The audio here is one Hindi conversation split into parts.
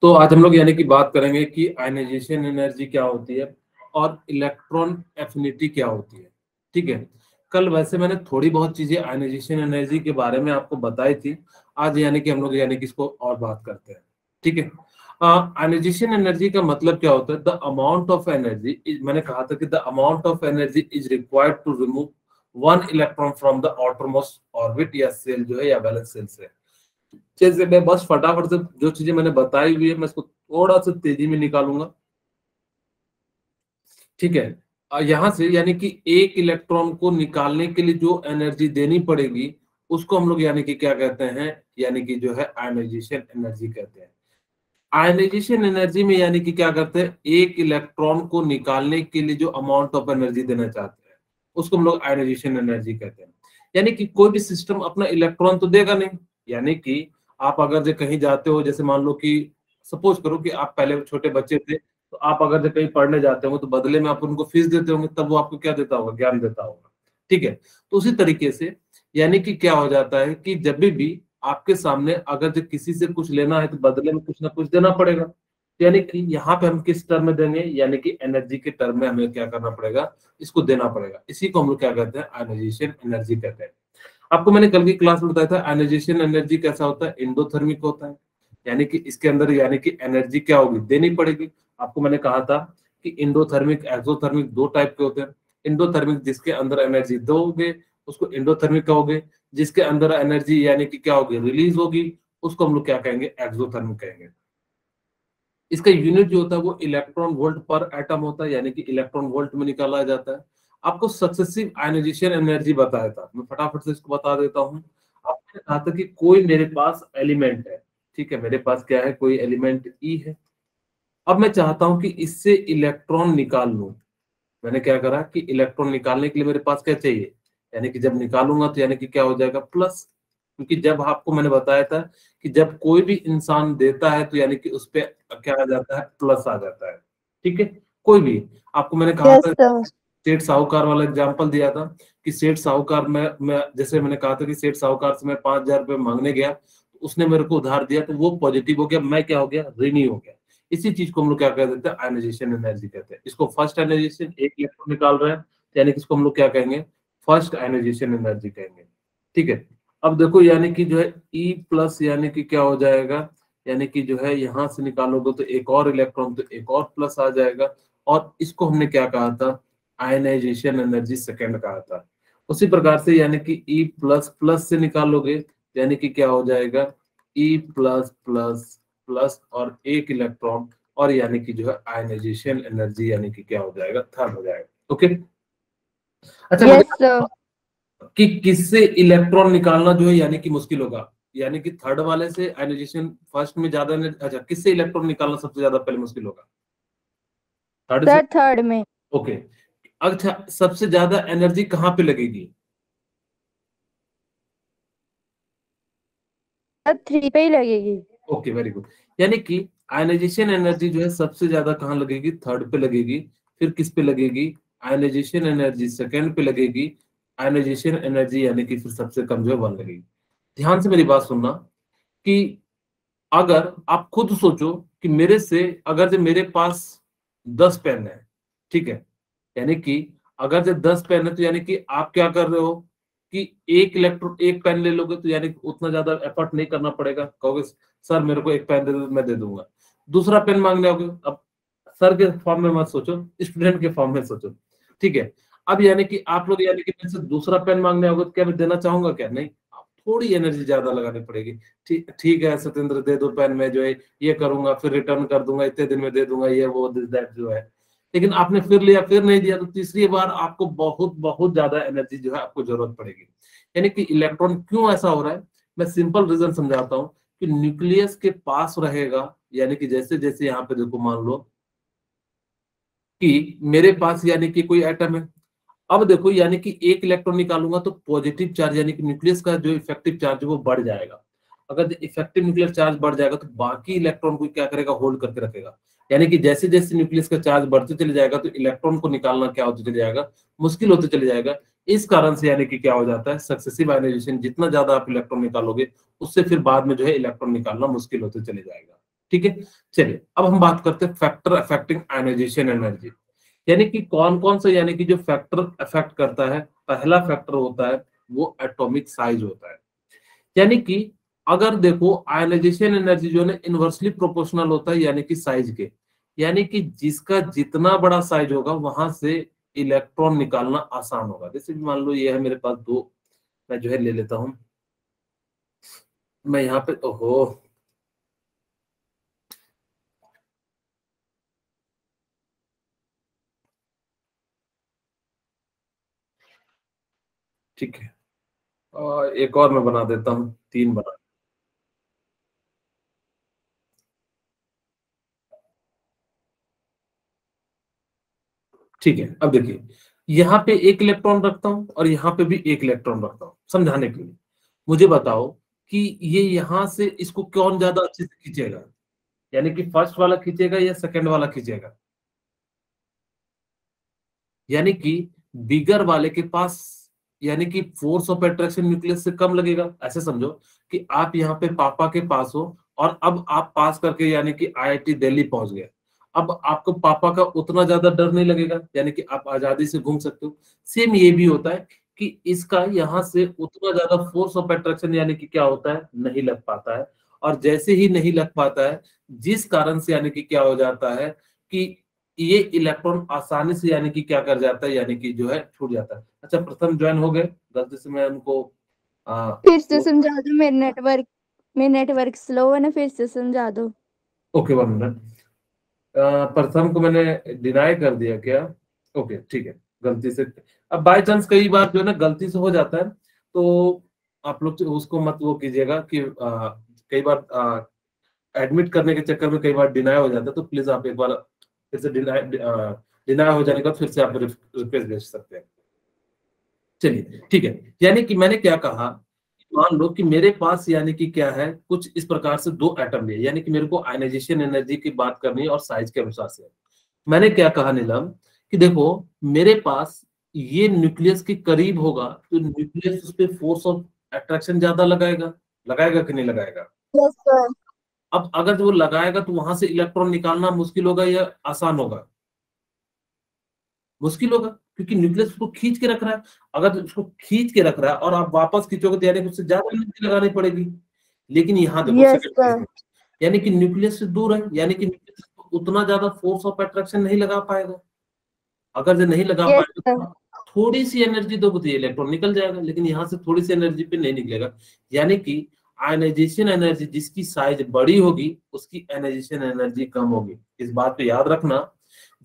तो आज हम लोग यानी कि बात करेंगे कि आयनाइजेशन एनर्जी क्या होती है और इलेक्ट्रॉन एफिनिटी क्या होती है। ठीक है, कल वैसे मैंने थोड़ी बहुत चीजें आयनाइजेशन एनर्जी के बारे में आपको बताई थी। आज यानी कि हम लोग यानी कि इसको और बात करते हैं। ठीक है, आयनाइजेशन एनर्जी का मतलब क्या होता है? द अमाउंट ऑफ एनर्जी, मैंने कहा था कि the amount of energy is required to remove one electron from the outermost orbit या सेल जो है या वैलेंस सेल से। जैसे मैं बस फटाफट से जो चीजें मैंने बताई हुई है मैं इसको थोड़ा सा तेजी में निकालूंगा। ठीक है, यहां से यानी कि एक इलेक्ट्रॉन को निकालने के लिए जो एनर्जी देनी पड़ेगी उसको हम लोग यानी कि क्या कहते हैं, यानी कि जो है आयनाइजेशन एनर्जी कहते हैं। आयनाइजेशन एनर्जी में यानी कि क्या करते हैं, एक इलेक्ट्रॉन को निकालने के लिए जो अमाउंट ऑफ एनर्जी देना चाहते हैं उसको हम लोग आयनाइजेशन एनर्जी कहते हैं। यानी कि कोई भी सिस्टम अपना इलेक्ट्रॉन तो देगा नहीं। यानी कि आप अगर जो कहीं जाते हो, जैसे मान लो कि सपोज करो कि आप पहले छोटे बच्चे थे, तो आप अगर जो कहीं पढ़ने जाते हो तो बदले में आप उनको फीस देते होंगे, तब वो आपको क्या देता होगा? ज्ञान देता होगा। ठीक है, तो उसी तरीके से यानी कि क्या हो जाता है कि जब भी आपके सामने अगर जो किसी से कुछ लेना है तो बदले में कुछ ना कुछ देना पड़ेगा। यानी कि यहाँ पे हम किस टर्म में देंगे? यानी कि एनर्जी के टर्म में हमें क्या करना पड़ेगा? इसको देना पड़ेगा। इसी को हम लोग क्या कहते हैं? आयनाइजेशन एनर्जी कहते हैं। आपको मैंने कल की क्लास में बताया था आयनाइजेशन एनर्जी कैसा होता है, एंडोथर्मिक होता है। यानी कि इसके अंदर यानी कि एनर्जी क्या होगी? देनी पड़ेगी। आपको मैंने कहा था कि इंडोथर्मिक एक्सोथर्मिक दो टाइप के होते हैं। इंडोथर्मिक जिसके अंदर एनर्जी दोगे उसको इंडोथर्मिक कहोगे, जिसके अंदर एनर्जी यानी कि क्या होगी? रिलीज होगी, उसको हम लोग क्या कहेंगे? एक्सोथर्मिक कहेंगे। इसका यूनिट जो होता है वो इलेक्ट्रॉन वोल्ट पर एटम होता है, यानी कि इलेक्ट्रॉन वोल्ट में निकाला जाता है। आपको सक्सेसिव आयनाइजेशन एनर्जी बताया था, मैं फटाफट से इसको बता देता हूँ। आपने कहा था कि कोई मेरे पास एलिमेंट है। ठीक है, मेरे पास क्या है? कोई एलिमेंट ई है। अब मैं चाहता हूं कि इससे इलेक्ट्रॉन निकाल लूं। मैंने क्या करा कि इलेक्ट्रॉन निकालने के लिए मेरे पास क्या चाहिए? यानी कि जब निकालूंगा तो यानी कि क्या हो जाएगा? प्लस। क्योंकि जब आपको मैंने बताया था कि जब कोई भी इंसान देता है तो यानी कि उस पे क्या आ जाता है? प्लस आ जाता है। ठीक है, कोई भी। आपको मैंने कहा यस था सर। सेठ साहूकार वाला एग्जांपल दिया था कि सेठ साहूकार मैं जैसे मैंने कहा था कि सेठ साहूकार से मैं 5,000 रुपये मांगने गया तो उसने मेरे को उधार दिया, तो वो पॉजिटिव हो गया, मैं क्या हो गया? ऋणी हो गया। इसी चीज को हम लोग क्या कह देते हैं? आयनाइजेशन एनर्जी कहते हैं। इसको फर्स्ट आयनाइजेशन, एक इलेक्ट्रॉन निकाल रहे हैं यानी कि इसको हम लोग क्या कहेंगे? फर्स्ट आयनाइजेशन एनर्जी कहेंगे। ठीक है, अब देखो यानी कि जो है ई प्लस यानी कि क्या हो जाएगा? यानी कि जो है यहां से निकालोगे तो एक और इलेक्ट्रॉन, तो एक और प्लस आ जाएगा। और इसको हमने क्या कहा था? आयनाइजेशन एनर्जी सेकेंड कहा था। उसी प्रकार से यानी कि ई प्लस प्लस से निकालोगे यानी कि क्या हो जाएगा? ई प्लस प्लस प्लस और एक इलेक्ट्रॉन, और यानी कि जो है आयनाइजेशन एनर्जी यानी कि क्या हो जाएगा? थर्ड हो जाएगा। ओके, अच्छा मुझे यस सर। कि किससे इलेक्ट्रॉन निकालना जो है यानी कि मुश्किल होगा? यानी कि थर्ड वाले से आयनाइजेशन फर्स्ट में ज्यादा अच्छा, किससे इलेक्ट्रॉन निकालना सबसे ज्यादा पहले मुश्किल होगा? थर्ड से। सर थर्ड में। ओके, अच्छा सबसे ज्यादा एनर्जी कहाँ पे लगेगी? सर थ्री पे ही लगेगी। Okay, very good. यानी कि आयनाइजेशन एनर्जी जो है सबसे ज्यादा कहाँ लगेगी? थर्ड पे लगेगी। फिर किस पे लगेगी? आयनाइजेशन एनर्जी सेकंड पे लगेगी। आयनाइजेशन एनर्जी यानी कि फिर सबसे कम जो है वन लगेगी। ध्यान से मेरी बात सुनना कि अगर आप खुद सोचो कि मेरे से अगर जो मेरे पास 10 पेन है, ठीक है, यानी कि अगर जो 10 पेन है तो यानी कि आप क्या कर रहे हो कि एक पेन ले लोगे तो यानी कि उतना ज्यादा एफर्ट नहीं करना पड़ेगा। कहोगे सर मेरे को एक पेन दे दो, मैं दे दूंगा। दूसरा पेन मांगने आओगे, अब सर के फॉर्म में मत सोचो, स्टूडेंट के फॉर्म में सोचो। ठीक है, अब यानी कि आप लोग यानी कि मेरे से दूसरा पेन मांगने आओगे तो क्या मैं देना चाहूंगा? क्या नहीं, थोड़ी एनर्जी ज्यादा लगानी पड़ेगी। ठीक ठीक है सत्येंद्र, दे दो पेन, में जो है ये करूंगा, फिर रिटर्न कर दूंगा, इतने दिन में दे दूंगा, ये वो दिस दैट जो है। लेकिन आपने फिर लिया, फिर नहीं दिया, तो तीसरी बार आपको बहुत बहुत ज्यादा एनर्जी जो है आपको जरूरत पड़ेगी। यानी कि इलेक्ट्रॉन क्यों ऐसा हो रहा है, मैं सिंपल रीजन समझाता हूँ कि न्यूक्लियस के पास रहेगा। यानी कि जैसे जैसे यहाँ पे देखो, मान लो कि मेरे पास यानी कि कोई एटम है। अब देखो यानी कि एक इलेक्ट्रॉन निकालूंगा तो पॉजिटिव चार्ज यानी कि न्यूक्लियस का जो इफेक्टिव चार्ज है वो बढ़ जाएगा। अगर इफेक्टिव न्यूक्लियर चार्ज बढ़ जाएगा तो बाकी इलेक्ट्रॉन को क्या करेगा? होल्ड करके रखेगा। यानी कि जैसे जैसे न्यूक्लियस का चार्ज बढ़ते चले जाएगा तो इलेक्ट्रॉन को निकालना क्या होते चले जाएगा? मुश्किल होते चले जाएगा। इस कारण से यानी कि क्या हो जाता है? सक्सेसिव आयनाइजेशन, जितना ज्यादा आप इलेक्ट्रॉन निकालोगे उससे फिर बाद में जो है इलेक्ट्रॉन निकालना मुश्किल होते चले जाएगा। ठीक है, चलिए अब हम बात करते हैं फैक्टर अफेक्टिंग आयनाइजेशन एनर्जी, यानी कि कौन कौन सा यानी कि जो फैक्टर अफेक्ट करता है। पहला फैक्टर होता है वो एटॉमिक साइज होता है, यानी कि अगर देखो आयनाइजेशन एनर्जी जो है ना इनवर्सली प्रोपोर्शनल होता है यानी कि साइज के, यानी कि जिसका जितना बड़ा साइज होगा वहां से इलेक्ट्रॉन निकालना आसान होगा। जैसे कि मान लो ये है मेरे पास दो, मैं जो है ले लेता हूं, मैं यहाँ पे, ओहो ठीक है, और एक और मैं बना देता हूँ, तीन बना, ठीक है। अब देखिए यहाँ पे एक इलेक्ट्रॉन रखता हूँ और यहाँ पे भी एक इलेक्ट्रॉन रखता हूँ समझाने के लिए। मुझे बताओ कि ये यहाँ से इसको कौन ज्यादा अच्छे से खींचेगा, यानी कि फर्स्ट वाला खींचेगा या सेकंड वाला खींचेगा। यानी कि बिगर वाले के पास यानी कि फोर्स ऑफ अट्रैक्शन न्यूक्लियस से कम लगेगा। ऐसे समझो कि आप यहाँ पे पापा के पास हो और अब आप पास करके यानी कि आईआईटी दिल्ली पहुंच गए। अब आपको पापा का उतना ज्यादा डर नहीं लगेगा, यानी कि आप आजादी से घूम सकते हो। सेम ये भी होता है कि इसका यहाँ से उतना ज्यादा फोर्स ऑफ अट्रैक्शन यानी कि क्या होता है, नहीं लग पाता है। और जैसे ही नहीं लग पाता है, जिस कारण से यानी कि क्या हो जाता है कि ये इलेक्ट्रॉन आसानी से यानी कि क्या कर जाता है, यानी कि जो है छूट जाता है। अच्छा प्रथम ज्वाइन हो गए, गलती से मैं उनको फिर से समझा दो, मेरे नेटवर्क स्लो है ना, फिर से समझा दो। Okay 1 minute. प्रथम को मैंने डिनाई कर दिया क्या? ओके ठीक है, गलती से। अब बाय चांस कई बार जो है ना गलती से हो जाता है, तो आप लोग उसको मत वो कीजिएगा कि कई बार एडमिट करने के चक्कर में कई बार डिनाई हो जाता है, तो प्लीज आप एक बार फिर से डिनाई डिनाई हो जाने के बाद फिर से आप रिक्वेस्ट भेज सकते हैं। चलिए ठीक है, यानी कि मैंने क्या कहा, मान लो कि मेरे पास यानी कि क्या है, कुछ इस प्रकार से दो एटम लिए, यानी कि मेरे को आयनाइजेशन एनर्जी की बात करनी है और साइज के अनुसार से। मैंने क्या कहा नीलम कि देखो मेरे पास ये न्यूक्लियस के करीब होगा तो न्यूक्लियस उस पे फोर्स ऑफ अट्रैक्शन ज्यादा लगाएगा, लगाएगा कि नहीं लगाएगा। Yes sir. अब अगर वो लगाएगा तो वहां से इलेक्ट्रॉन निकालना मुश्किल होगा या आसान होगा? मुश्किल होगा, क्योंकि न्यूक्लियस उसको खींच के रख रहा है। अगर उसको खींच के रख रहा है और आप वापस खींचोगे तो यानी कि उससे ज्यादा एनर्जी लगानी पड़ेगी। लेकिन यहाँ देखो यस सेकंड केस सर। में, यानी कि न्यूक्लियस से दूर है, यानी कि न्यूक्लियस उतना ज्यादा फोर्स ऑफ अट्रैक्शन नहीं लगा पाएगा। अगर जो नहीं लगा यस पाएगा सर। तो थोड़ी सी एनर्जी दोगे तो ये इलेक्ट्रॉन निकल जाएगा, लेकिन यहाँ से थोड़ी सी एनर्जी पे नहीं निकलेगा। यानी कि आयनाइजेशन एनर्जी जिसकी साइज बड़ी होगी उसकी आयनाइजेशन एनर्जी कम होगी। इस बात पे याद रखना,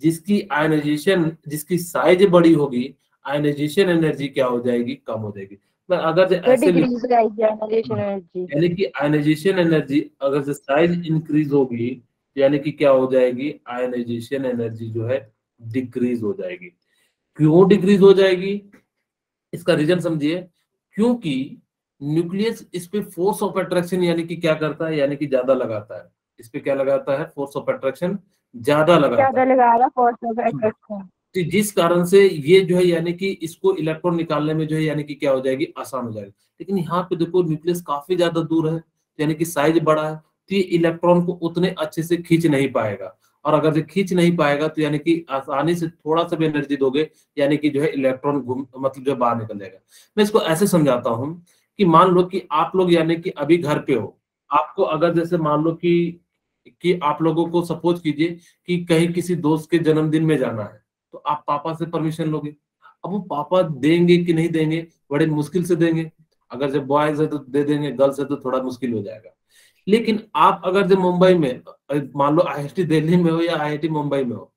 जिसकी आयनाइजेशन जिसकी साइज बड़ी होगी आयनाइजेशन एनर्जी क्या हो जाएगी, कम हो जाएगी। मैं अगर जो तो ऐसे लिख, डिग्रीज गाइस जनरेशन एनर्जी। यानी कि आयनाइजेशन एनर्जी अगर से साइज इंक्रीज होगी, यानी कि क्या हो जाएगी, आयनाइजेशन एनर्जी जो है डिक्रीज हो जाएगी। क्यों डिक्रीज हो जाएगी, इसका रीजन समझिए। क्योंकि न्यूक्लियस इस पे फोर्स ऑफ अट्रैक्शन यानी कि क्या करता है, यानी कि ज्यादा लगाता है। इस पे क्या लगाता है, फोर्स ऑफ अट्रैक्शन ज्यादा लगाता ज्यादा है। लगा रहा फोर्स ऑफ अट्रैक्शन। तो जिस कारण से ये जो है यानी कि इसको इलेक्ट्रॉन निकालने में जो है यानी कि क्या हो जाएगी, आसान हो जाएगी। लेकिन यहाँ पे देखो न्यूक्लियस काफी ज्यादा दूर है, यानी कि साइज बड़ा है, तो ये इलेक्ट्रॉन को उतने अच्छे से खींच नहीं पाएगा। और अगर जो खींच नहीं पाएगा तो यानी कि आसानी से थोड़ा सा भी एनर्जी दोगे, यानी कि जो है इलेक्ट्रॉन घूम मतलब जो है बाहर निकल जाएगा। मैं इसको ऐसे समझाता हूँ कि मान लो कि आप लोग यानी कि अभी घर पे हो, आपको अगर जैसे मान लो कि आप लोगों को सपोज कीजिए कि कहीं किसी दोस्त के जन्मदिन में जाना है, तो आप पापा से परमिशन लोगे। अब वो पापा देंगे कि नहीं देंगे, बड़े मुश्किल से देंगे। अगर जब बॉयज है तो दे देंगे, गर्ल्स है तो थोड़ा मुश्किल हो जाएगा। लेकिन आप अगर जब मुंबई में मान लो आईआईटी दिल्ली में हो या आईआईटी मुंबई में हो,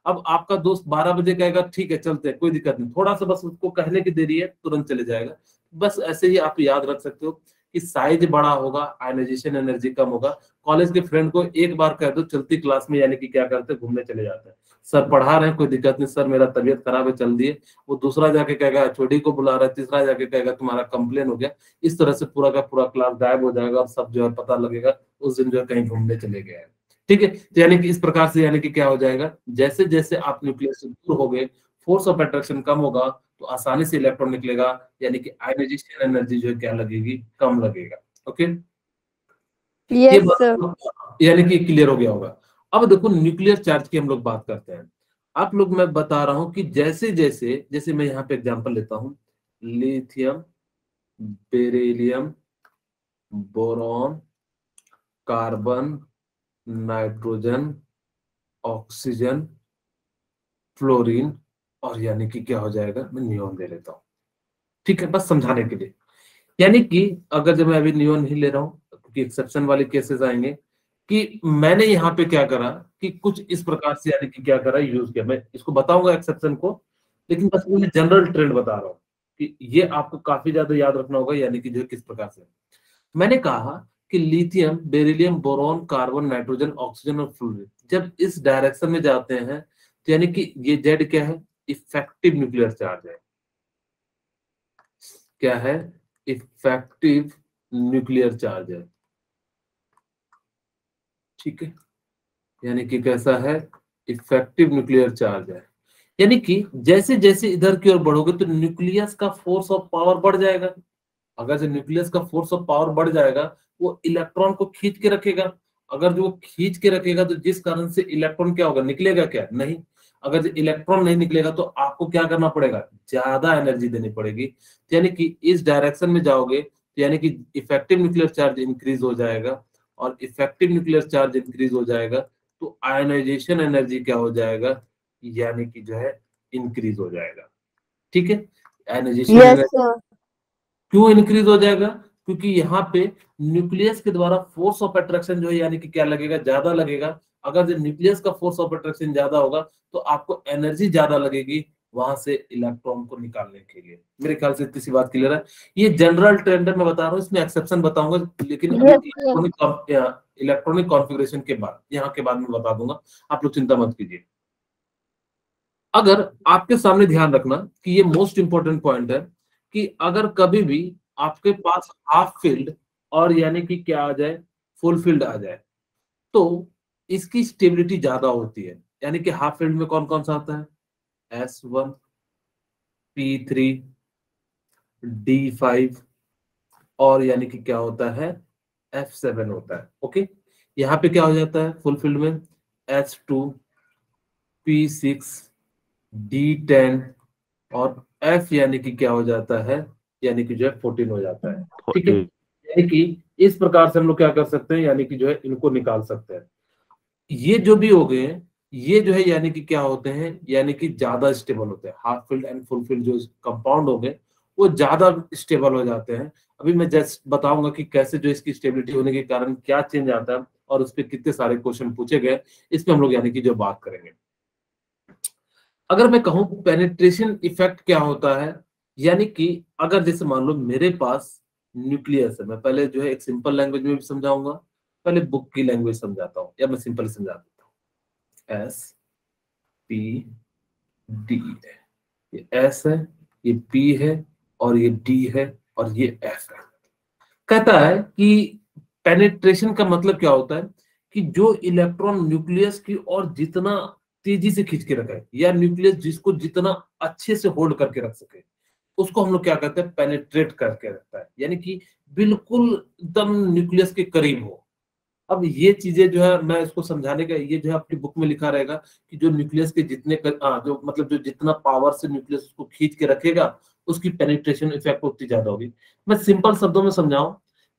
अब आपका दोस्त 12 बजे कहेगा ठीक है चलते हैं, कोई दिक्कत नहीं, थोड़ा सा बस उसको कहने की देरी है, तुरंत चले जाएगा। बस ऐसे ही आप याद रख सकते हो कि साइज बड़ा होगा आयनाइजेशन एनर्जी कम होगा। कॉलेज के फ्रेंड को एक बार कह दो चलती क्लास में, यानी कि क्या करते हैं, घूमने चले जाते हैं। सर पढ़ा रहे हैं कोई दिक्कत नहीं, सर मेरा तबीयत खराब है चल दिए। वो दूसरा जाके कहेगा एचओडी को बुला रहा है, तीसरा जाके कहेगा तुम्हारा कंप्लेन हो गया। इस तरह से पूरा का पूरा क्लास गायब हो जाएगा और सब जो है पता लगेगा उस दिन जो है कहीं घूमने चले गए हैं। ठीक है, तो यानी कि इस प्रकार से यानी कि क्या हो जाएगा, जैसे जैसे आप न्यूक्लियस से दूर हो गए, फोर्स ऑफ अट्रैक्शन कम होगा, तो आसानी से इलेक्ट्रॉन निकलेगा, यानी कि आयनाइजेशन एनर्जी जो है क्या लगेगी, कम लगेगा। ओके ये यस सर। बात यानी कि क्लियर हो गया होगा। अब देखो न्यूक्लियर चार्ज की हम लोग बात करते हैं। आप लोग, मैं बता रहा हूं कि जैसे जैसे, जैसे मैं यहाँ पे एग्जांपल लेता हूं, lithium, beryllium, boron, carbon, nitrogen, oxygen, fluorine, और यानी कि क्या हो जाएगा, मैं नियोन दे लेता हूँ। ठीक है, बस समझाने के लिए। यानी कि अगर जब मैं अभी नियोन नहीं ले रहा हूँ, क्योंकि एक्सेप्शन वाले केसेस आएंगे, कि मैंने यहाँ पे क्या करा कि कुछ इस प्रकार से यानी कि क्या करा, यूज किया। मैं इसको बताऊंगा एक्सेप्शन को, लेकिन बस मैं जनरल ट्रेंड बता रहा हूँ कि ये आपको काफी ज्यादा याद रखना होगा, यानी कि जो है किस प्रकार से। मैंने कहा कि lithium, beryllium, boron, carbon, nitrogen, oxygen और फ्लोरीन जब इस डायरेक्शन में जाते हैं, तो यानी कि ये जेड क्या है, इफेक्टिव न्यूक्लियर चार्ज है। क्या है, इफेक्टिव न्यूक्लियर चार्ज है। ठीक है, यानी कि कैसा है, इफेक्टिव न्यूक्लियर चार्ज है। यानी कि जैसे जैसे इधर की ओर बढ़ोगे तो न्यूक्लियस का फोर्स ऑफ पावर बढ़ जाएगा। अगर जो न्यूक्लियस का फोर्स ऑफ पावर बढ़ जाएगा, वो इलेक्ट्रॉन को खींच के रखेगा। अगर जो वो खींच के रखेगा तो जिस कारण से इलेक्ट्रॉन क्या होगा, निकलेगा क्या, नहीं। अगर जो इलेक्ट्रॉन नहीं निकलेगा तो आपको क्या करना पड़ेगा, ज्यादा एनर्जी देनी पड़ेगी। तो यानी कि इस डायरेक्शन में जाओगे तो यानी कि इफेक्टिव न्यूक्लियर चार्ज इंक्रीज हो जाएगा, और इफेक्टिव न्यूक्लियर चार्ज इंक्रीज हो जाएगा तो आयनाइजेशन एनर्जी क्या हो जाएगा, यानी कि जो है इंक्रीज हो जाएगा। ठीक है, आयनाइजेशन यस एनर्जी सर। क्यों इंक्रीज हो जाएगा, क्योंकि यहाँ पे न्यूक्लियस के द्वारा फोर्स ऑफ अट्रैक्शन जो है यानी कि क्या लगेगा, ज्यादा लगेगा। अगर जो न्यूक्लियस का फोर्स ऑफ अट्रैक्शन ज्यादा होगा तो आपको एनर्जी ज्यादा लगेगी वहां से इलेक्ट्रॉन को निकालने के लिए। मेरे ख्याल से इतनी सी बात क्लियर है। ये जनरल ट्रेंड है, मैं बता रहा हूँ, इसमें एक्सेप्शन बताऊंगा, लेकिन अभी यस सर। इलेक्ट्रॉनिक कॉन्फ़िगरेशन के बाद, यहाँ के बाद में बता दूंगा। आप लोग चिंता मत कीजिए। अगर आपके सामने ध्यान रखना कि ये मोस्ट इंपॉर्टेंट पॉइंट है, कि अगर कभी भी आपके पास हाफ फील्ड और यानी कि क्या आ जाए, फुल फील्ड आ जाए, तो इसकी स्टेबिलिटी ज्यादा होती है। यानी कि हाफ फील्ड में कौन कौन सा आता है, S1, P3, D5, और यानी कि क्या होता है, F7 होता है। ओके, यहाँ पे क्या हो जाता है फुल फील्ड में, S2, P6, D10, और F यानी कि क्या हो जाता है, यानी कि जो है 14 हो जाता है। ठीक है, 14। यानी कि इस प्रकार से हम लोग क्या कर सकते हैं, यानी कि जो है इनको निकाल सकते हैं। ये जो भी हो गए हैं, ये जो है यानी कि क्या होते हैं, यानी कि ज्यादा स्टेबल होते हैं। Half field and full field जो कंपाउंड हो गए, वो ज्यादा स्टेबल हो जाते हैं। अभी मैं जस्ट बताऊंगा कि कैसे जो इसकी स्टेबिलिटी होने के कारण क्या चेंज आता है, और उस पर कितने सारे क्वेश्चन पूछे गए, इसमें हम लोग यानी कि जो बात करेंगे। अगर मैं कहूं पेनिट्रेशन इफेक्ट क्या होता है, यानी कि अगर जैसे मान लो मेरे पास न्यूक्लियस है, मैं पहले जो है एक सिंपल लैंग्वेज में भी समझाऊंगा, पहले बुक की लैंग्वेज समझाता हूं, या मैं सिंपल समझा देता हूँ। एस, पी, डी है, ये एस है, ये पी है, और ये डी है, और ये एफ है। कहता है कि पेनिट्रेशन का मतलब क्या होता है, कि जो इलेक्ट्रॉन न्यूक्लियस की और जितना तेजी से खींच के रखा है, या न्यूक्लियस जिसको जितना अच्छे से होल्ड करके रख सके, उसको हम लोग क्या कहते हैं, पेनिट्रेट करके रखता है। यानी कि बिल्कुल एकदम न्यूक्लियस के करीब हो। अब ये चीजें जो है मैं इसको समझाने का, ये जो है अपनी बुक में लिखा रहेगा कि जो न्यूक्लियस के जितने जो मतलब जो जितना पावर से न्यूक्लियस उसको खींच के रखेगा, उसकी पेनिट्रेशन इफेक्ट उतनी ज्यादा होगी। मैं सिंपल शब्दों में समझाऊं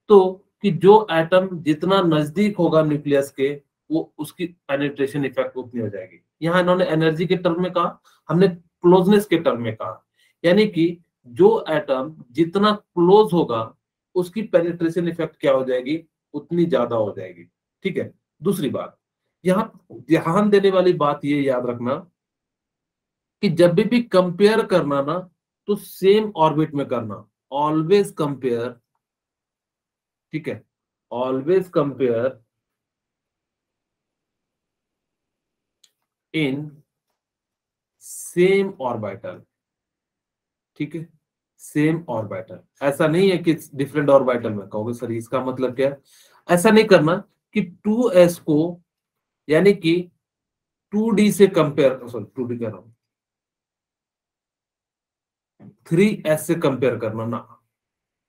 तो, कि जो एटम जितना नजदीक होगा न्यूक्लियस के, वो उसकी पेनिट्रेशन इफेक्ट उतनी हो जाएगी। यहाँ इन्होंने एनर्जी के टर्म में कहा, हमने क्लोजनेस के टर्म में कहा। यानी कि जो एटम जितना क्लोज होगा, उसकी पेनिट्रेशन इफेक्ट क्या हो जाएगी, उतनी ज्यादा हो जाएगी। ठीक है, दूसरी बात, यहाँ ध्यान देने वाली बात ये याद रखना कि जब भी कंपेयर करना ना, तो सेम ऑर्बिट में करना। ऑलवेज कंपेयर, ठीक है, always compare in same orbital. ठीक है, सेम ऑर्बिटल। ऐसा नहीं है कि डिफरेंट ऑर्बिटल में कहोगे सर इसका मतलब क्या है, ऐसा नहीं करना कि 2s को यानी कि 2d से कंपेयर, सॉरी 2d कह रहा हूं, 3s से कंपेयर करना ना।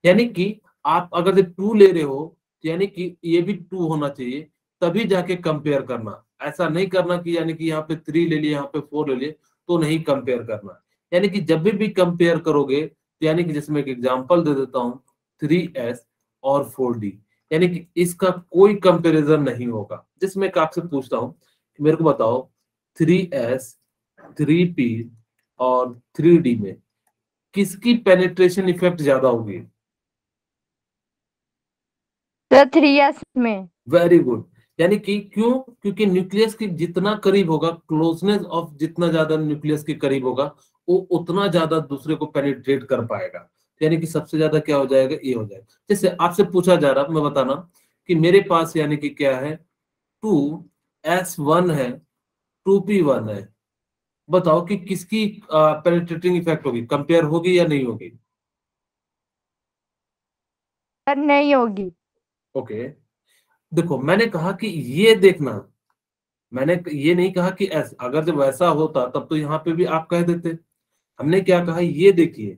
यानी कि आप अगर जब 2 ले रहे हो यानी कि ये भी 2 होना चाहिए, तभी जाके कंपेयर करना। ऐसा नहीं करना कि यानी कि यहाँ पे 3 ले लिए, यहाँ पे 4 ले लिए, तो नहीं कंपेयर करना। यानी कि जब भी कंपेयर करोगे, तो यानी कि जैसे मैं एक एग्जांपल दे देता हूँ, 3s और 4d, यानी कि इसका कोई कंपैरिजन नहीं होगा। जिसमें मैं आपसे पूछता हूँ, मेरे को बताओ 3s, 3p और 3d में किसकी पेनिट्रेशन इफेक्ट ज्यादा होगी? तो 3s में। Very good. यानी कि क्यों? क्योंकि न्यूक्लियस के जितना करीब होगा, क्लोजनेस ऑफ जितना ज्यादा न्यूक्लियस के करीब होगा, वो उतना ज्यादा दूसरे को पेनिट्रेट कर पाएगा। यानी कि सबसे ज्यादा क्या हो जाएगा? ये हो जाएगा। जैसे आपसे पूछा जा रहा, मैं बताना कि मेरे पास यानी कि क्या है, 2s1 है, 2p1 है। बताओ कि किसकी पेनिट्रेटिंग इफेक्ट होगी, कंपेयर होगी या नहीं होगी? पर नहीं होगी। ओके, देखो मैंने कहा कि ये देखना, मैंने ये नहीं कहा कि ऐसा। अगर जब वैसा होता तब तो यहाँ पे भी आप कह देते। हमने क्या कहा, ये देखिए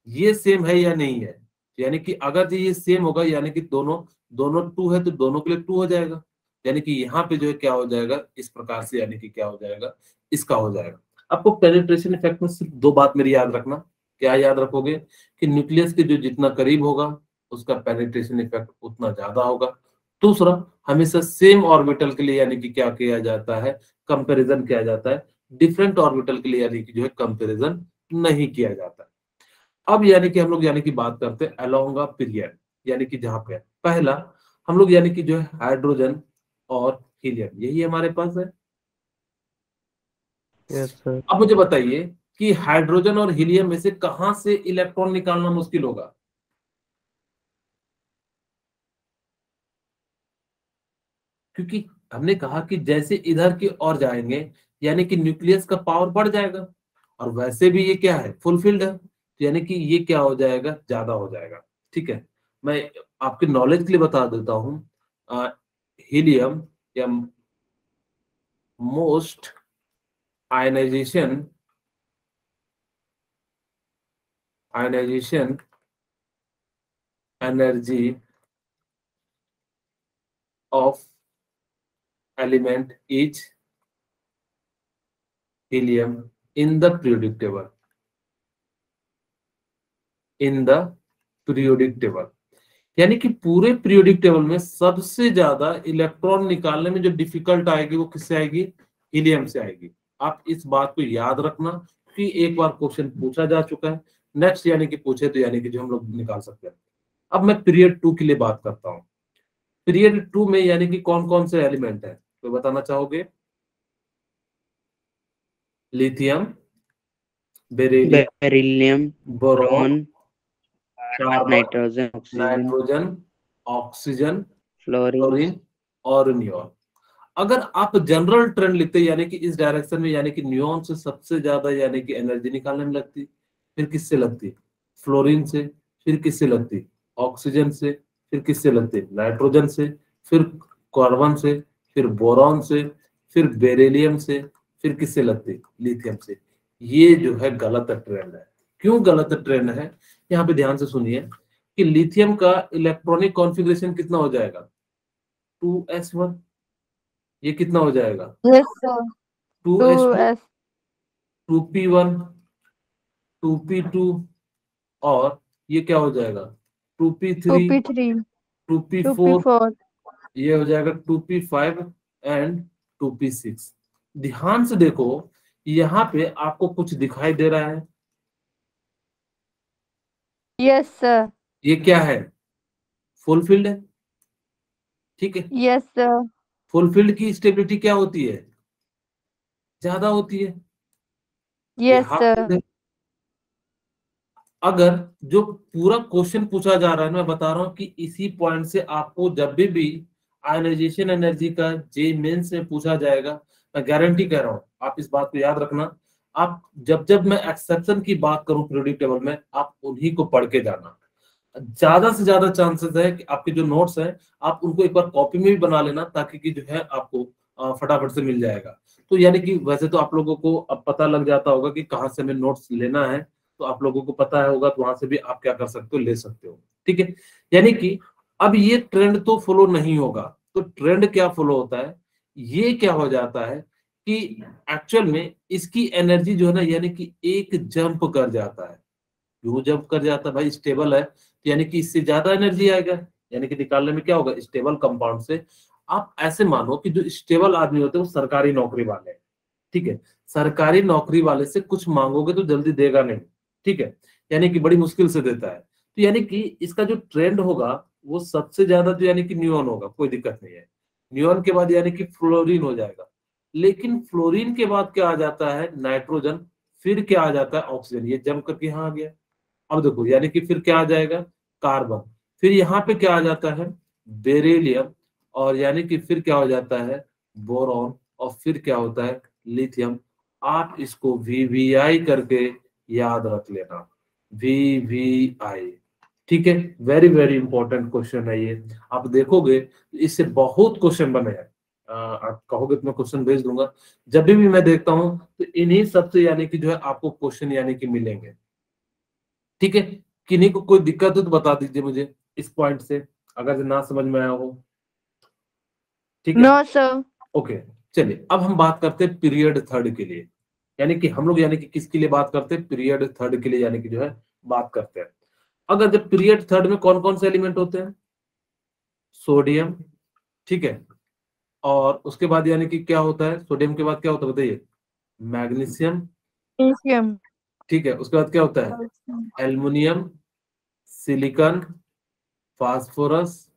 ये सेम है या नहीं है। यानी कि अगर ये सेम होगा, यानी कि दोनों दोनों 2 है, तो दोनों के लिए 2 हो जाएगा। यानी कि यहाँ पे जो है क्या हो जाएगा, इस प्रकार से, यानी कि क्या हो जाएगा, इसका हो जाएगा। आपको पेनिट्रेशन इफेक्ट में सिर्फ 2 बात मेरी याद रखना। क्या याद रखोगे? कि न्यूक्लियस के जो जितना करीब होगा, उसका पेनिट्रेशन इफेक्ट उतना ज्यादा होगा। दूसरा, हमेशा सेम ऑर्बिटल के लिए यानी कि क्या किया जाता है, कंपैरिजन किया जाता है। डिफरेंट ऑर्बिटल के लिए यानी कि जो है कंपैरिजन नहीं किया जाता। अब यानी कि हम लोग यानी कि बात करते हैं अलोंग अ पीरियड, यानी कि जहां पे पहला हम लोग यानी कि जो है हाइड्रोजन और हीलियम, यही हमारे पास है। Yes sir. अब मुझे बताइए कि हाइड्रोजन और हीलियम में से कहां से इलेक्ट्रॉन निकालना मुश्किल होगा? क्योंकि हमने कहा कि जैसे इधर की ओर जाएंगे, यानी कि न्यूक्लियस का पावर बढ़ जाएगा, और वैसे भी ये क्या है, फुलफिल्ड है, तो यानी कि ये क्या हो जाएगा, ज्यादा हो जाएगा। ठीक है, मैं आपके नॉलेज के लिए बता देता हूँ, हीलियम या most ionization ionization energy of element is helium in the periodic table, in the periodic table। यानी कि पूरे पीरियोडिक टेबल में सबसे ज्यादा इलेक्ट्रॉन निकालने में जो डिफिकल्ट आएगी, वो किससे आएगी? हीलियम से आएगी। आप इस बात को याद रखना कि एक बार क्वेश्चन पूछा जा चुका है, नेक्स्ट यानी कि पूछे तो यानी कि जो हम लोग निकाल सकते हैं। अब मैं पीरियड 2 के लिए बात करता हूँ। पीरियड 2 में यानी कि कौन कौन से एलिमेंट है, तो बताना चाहोगे? Lithium, beryllium, beryllium, boron, boron, carbon, nitrogen, oxygen, nitrogen, oxygen, fluorine. Chlorine और नियॉन। अगर आप जनरल ट्रेंड लिखते यानी कि इस डायरेक्शन में, यानी कि नियॉन से सबसे ज्यादा यानी कि एनर्जी निकालने में लगती, फिर किससे लगती? फ्लोरीन से, फिर किससे लगती? ऑक्सीजन से, फिर किससे लगती? नाइट्रोजन से, फिर कार्बन से, फिर बोरॉन से, फिर बेरिलियम से, फिर किससे लगती? लिथियम से। ये जो है गलत ट्रेंड है। क्यों गलत ट्रेंड है? यहाँ पे ध्यान से सुनिए कि लिथियम का इलेक्ट्रॉनिक कॉन्फ़िगरेशन कितना हो जाएगा? 2s1। ये कितना हो जाएगा? Yes sir. 2s2, 2s, 2p1, 2p2, और ये क्या हो जाएगा? 2p3, 2p3, 2p4, 2p4। ये हो जाएगा 2p5 एंड 2p6। ध्यान से देखो, यहाँ पे आपको कुछ दिखाई दे रहा है? Yes sir. ये क्या है? फुलफिल्ड है। ठीक है, यस सर। फुलफिल्ड की स्टेबिलिटी क्या होती है? ज्यादा होती है। यस यहाँ सर। पे अगर जो पूरा क्वेश्चन पूछा जा रहा है, मैं बता रहा हूं कि इसी पॉइंट से आपको जब भी आयनाइजेशन एनर्जी का जे मेंस में पूछा जाएगा, मैं गारंटी कह रहा हूं, आप इस बात को याद रखना। आप जब जब मैं एक्सेप्शन की बात करूं पीरियोडिक टेबल में, आप उन्हीं को पढ़ के जाना। ज्यादा से ज्यादा चांसेस है कि आपके जो नोट्स हैं, आप उनको एक बार कॉपी में भी बना लेना, ताकि कि जो है आपको फटाफट से मिल जाएगा। तो यानी कि वैसे तो आप लोगों को अब पता लग जाता होगा कि कहाँ से हमें नोट्स लेना है, तो आप लोगों को पता है होगा, तो वहां से भी आप क्या कर सकते हो, ले सकते हो। ठीक है, यानी कि अब ये ट्रेंड तो फॉलो नहीं होगा, तो ट्रेंड क्या फॉलो होता है, ये क्या हो जाता है कि एक्चुअल में इसकी एनर्जी जो है ना यानी कि एक जंप कर जाता है। क्यों जंप कर जाता है भाई, स्टेबल है तो यानी कि इससे ज्यादा एनर्जी आएगा, यानी कि निकालने में क्या होगा, स्टेबल कंपाउंड से। आप ऐसे मानो कि जो स्टेबल आदमी होते हैं वो सरकारी नौकरी वाले हैं, ठीक है, सरकारी नौकरी वाले से कुछ मांगोगे तो जल्दी देगा नहीं, ठीक है, यानी कि बड़ी मुश्किल से देता है। तो यानी कि इसका जो ट्रेंड होगा वो सबसे ज्यादा तो यानी कि न्यून होगा, कोई दिक्कत नहीं है। न्यून के बाद यानी कि फ्लोरीन हो जाएगा, लेकिन फ्लोरीन के बाद क्या आ जाता है, नाइट्रोजन, फिर क्या आ जाता है, ऑक्सीजन, ये जम करके यहाँ आ गया। अब देखो यानी कि फिर क्या आ जाएगा, कार्बन, फिर यहाँ पे क्या आ जाता है, बेरिलियम, और यानी कि फिर क्या हो जाता है, बोरॉन, और फिर क्या होता है, लिथियम। आप इसको VVI करके याद रख लेना, VVI, ठीक है। वेरी वेरी इंपॉर्टेंट क्वेश्चन है ये, आप देखोगे इससे बहुत क्वेश्चन बने हैं। आप कहोगे तो मैं क्वेश्चन भेज दूंगा, जब भी मैं देखता हूं तो इन्हीं सबसे यानी कि जो है आपको क्वेश्चन यानी कि मिलेंगे, ठीक है। किन्हीं को कोई दिक्कत हो तो बता दीजिए मुझे इस पॉइंट से, अगर ना समझ में आया हो, ठीक है। No sir. ओके, चलिए अब हम बात करते हैं पीरियड थर्ड के लिए, यानी कि हम लोग यानी कि किसके लिए बात करते हैं, पीरियड थर्ड के लिए यानी कि जो है बात करते हैं। अगर जब पीरियड थर्ड में कौन कौन से एलिमेंट होते हैं, सोडियम, ठीक है, और उसके बाद यानी कि क्या होता है, सोडियम के बाद क्या होता है बताइए, मैग्नीशियम, कैल्शियम। ठीक है, उसके बाद क्या होता है, aluminium, silicon, phosphorus,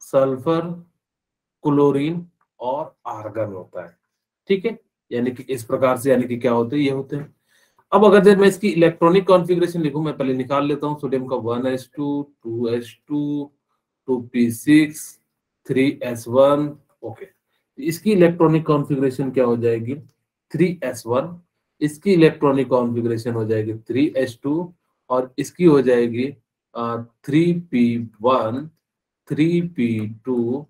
sulphur, chlorine और आर्गन होता है, ठीक है। यानी कि इस प्रकार से यानी कि क्या होते हैं, ये होते हैं। अब अगर जब मैं इसकी इलेक्ट्रॉनिक कॉन्फ़िगरेशन लिखूं, मैं पहले निकाल लेता हूं, सोडियम का 1s2 2s2 2p6 3s1, okay. इसकी इलेक्ट्रॉनिक कॉन्फ़िगरेशन क्या हो जाएगी, 3s1, इसकी इलेक्ट्रॉनिक कॉन्फ़िगरेशन हो जाएगी 3s2, और इसकी हो जाएगी 3p1 3p2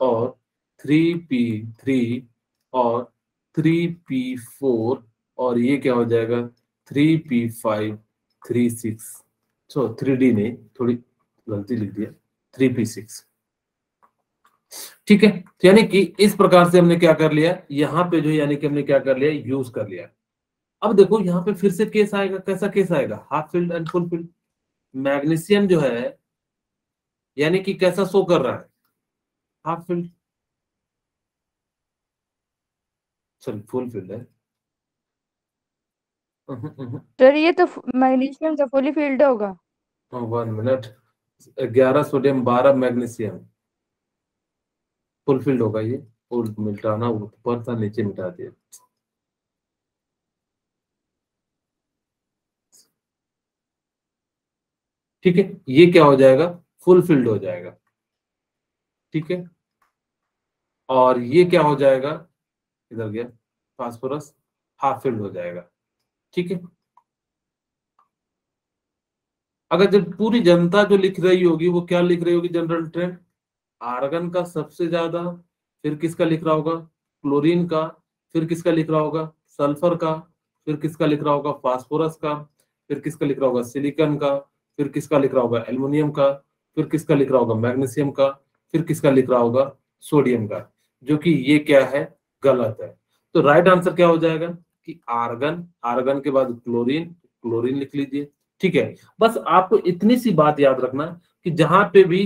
और 3p3 और 3p4, और ये क्या हो जाएगा 3p5 3 6, सो 3d नहीं, थोड़ी गलती लिख दिया, 3p6, ठीक है। तो यानी कि इस प्रकार से हमने क्या कर लिया यहाँ पे जो यानी कि हमने क्या कर लिया, यूज कर लिया। अब देखो यहाँ पे फिर से केस आएगा, कैसा केस आएगा, half filled and full field. Magnesium जो है यानी कि कैसा शो कर रहा है, half filled, sorry full field है। सर ये तो मैग्नीशियम तो फुली फिल्ड होगा। 1 मिनट, 11 सोडियम 12 मैग्नीशियम, फुलफिल्ड होगा ये, फुल मिटाना ऊपर था नीचे मिटा दिया, ठीक है, ये क्या हो जाएगा, फुलफिल्ड हो जाएगा, ठीक है। और ये क्या हो जाएगा, इधर गया फास्फोरस, हाफ फिल्ड हो जाएगा, ठीक है। अगर जब पूरी जनता जो लिख रही होगी वो क्या लिख रही होगी, जनरल ट्रेंड, आर्गन का सबसे ज्यादा, फिर किसका लिख रहा होगा, क्लोरीन का, फिर किसका लिख रहा होगा, सल्फर का, फिर किसका लिख रहा होगा, फास्फोरस का, फिर किसका लिख रहा होगा, सिलिकॉन का, फिर किसका लिख रहा होगा, एल्युमिनियम का, फिर किसका लिख रहा होगा, मैग्नीशियम का, फिर किसका लिख रहा होगा, सोडियम का, जो कि ये क्या है, गलत है। तो राइट आंसर क्या हो जाएगा कि आर्गन, आर्गन के बाद क्लोरीन, क्लोरीन लिख लीजिए, ठीक है। बस आपको इतनी सी बात याद रखना कि जहां पे भी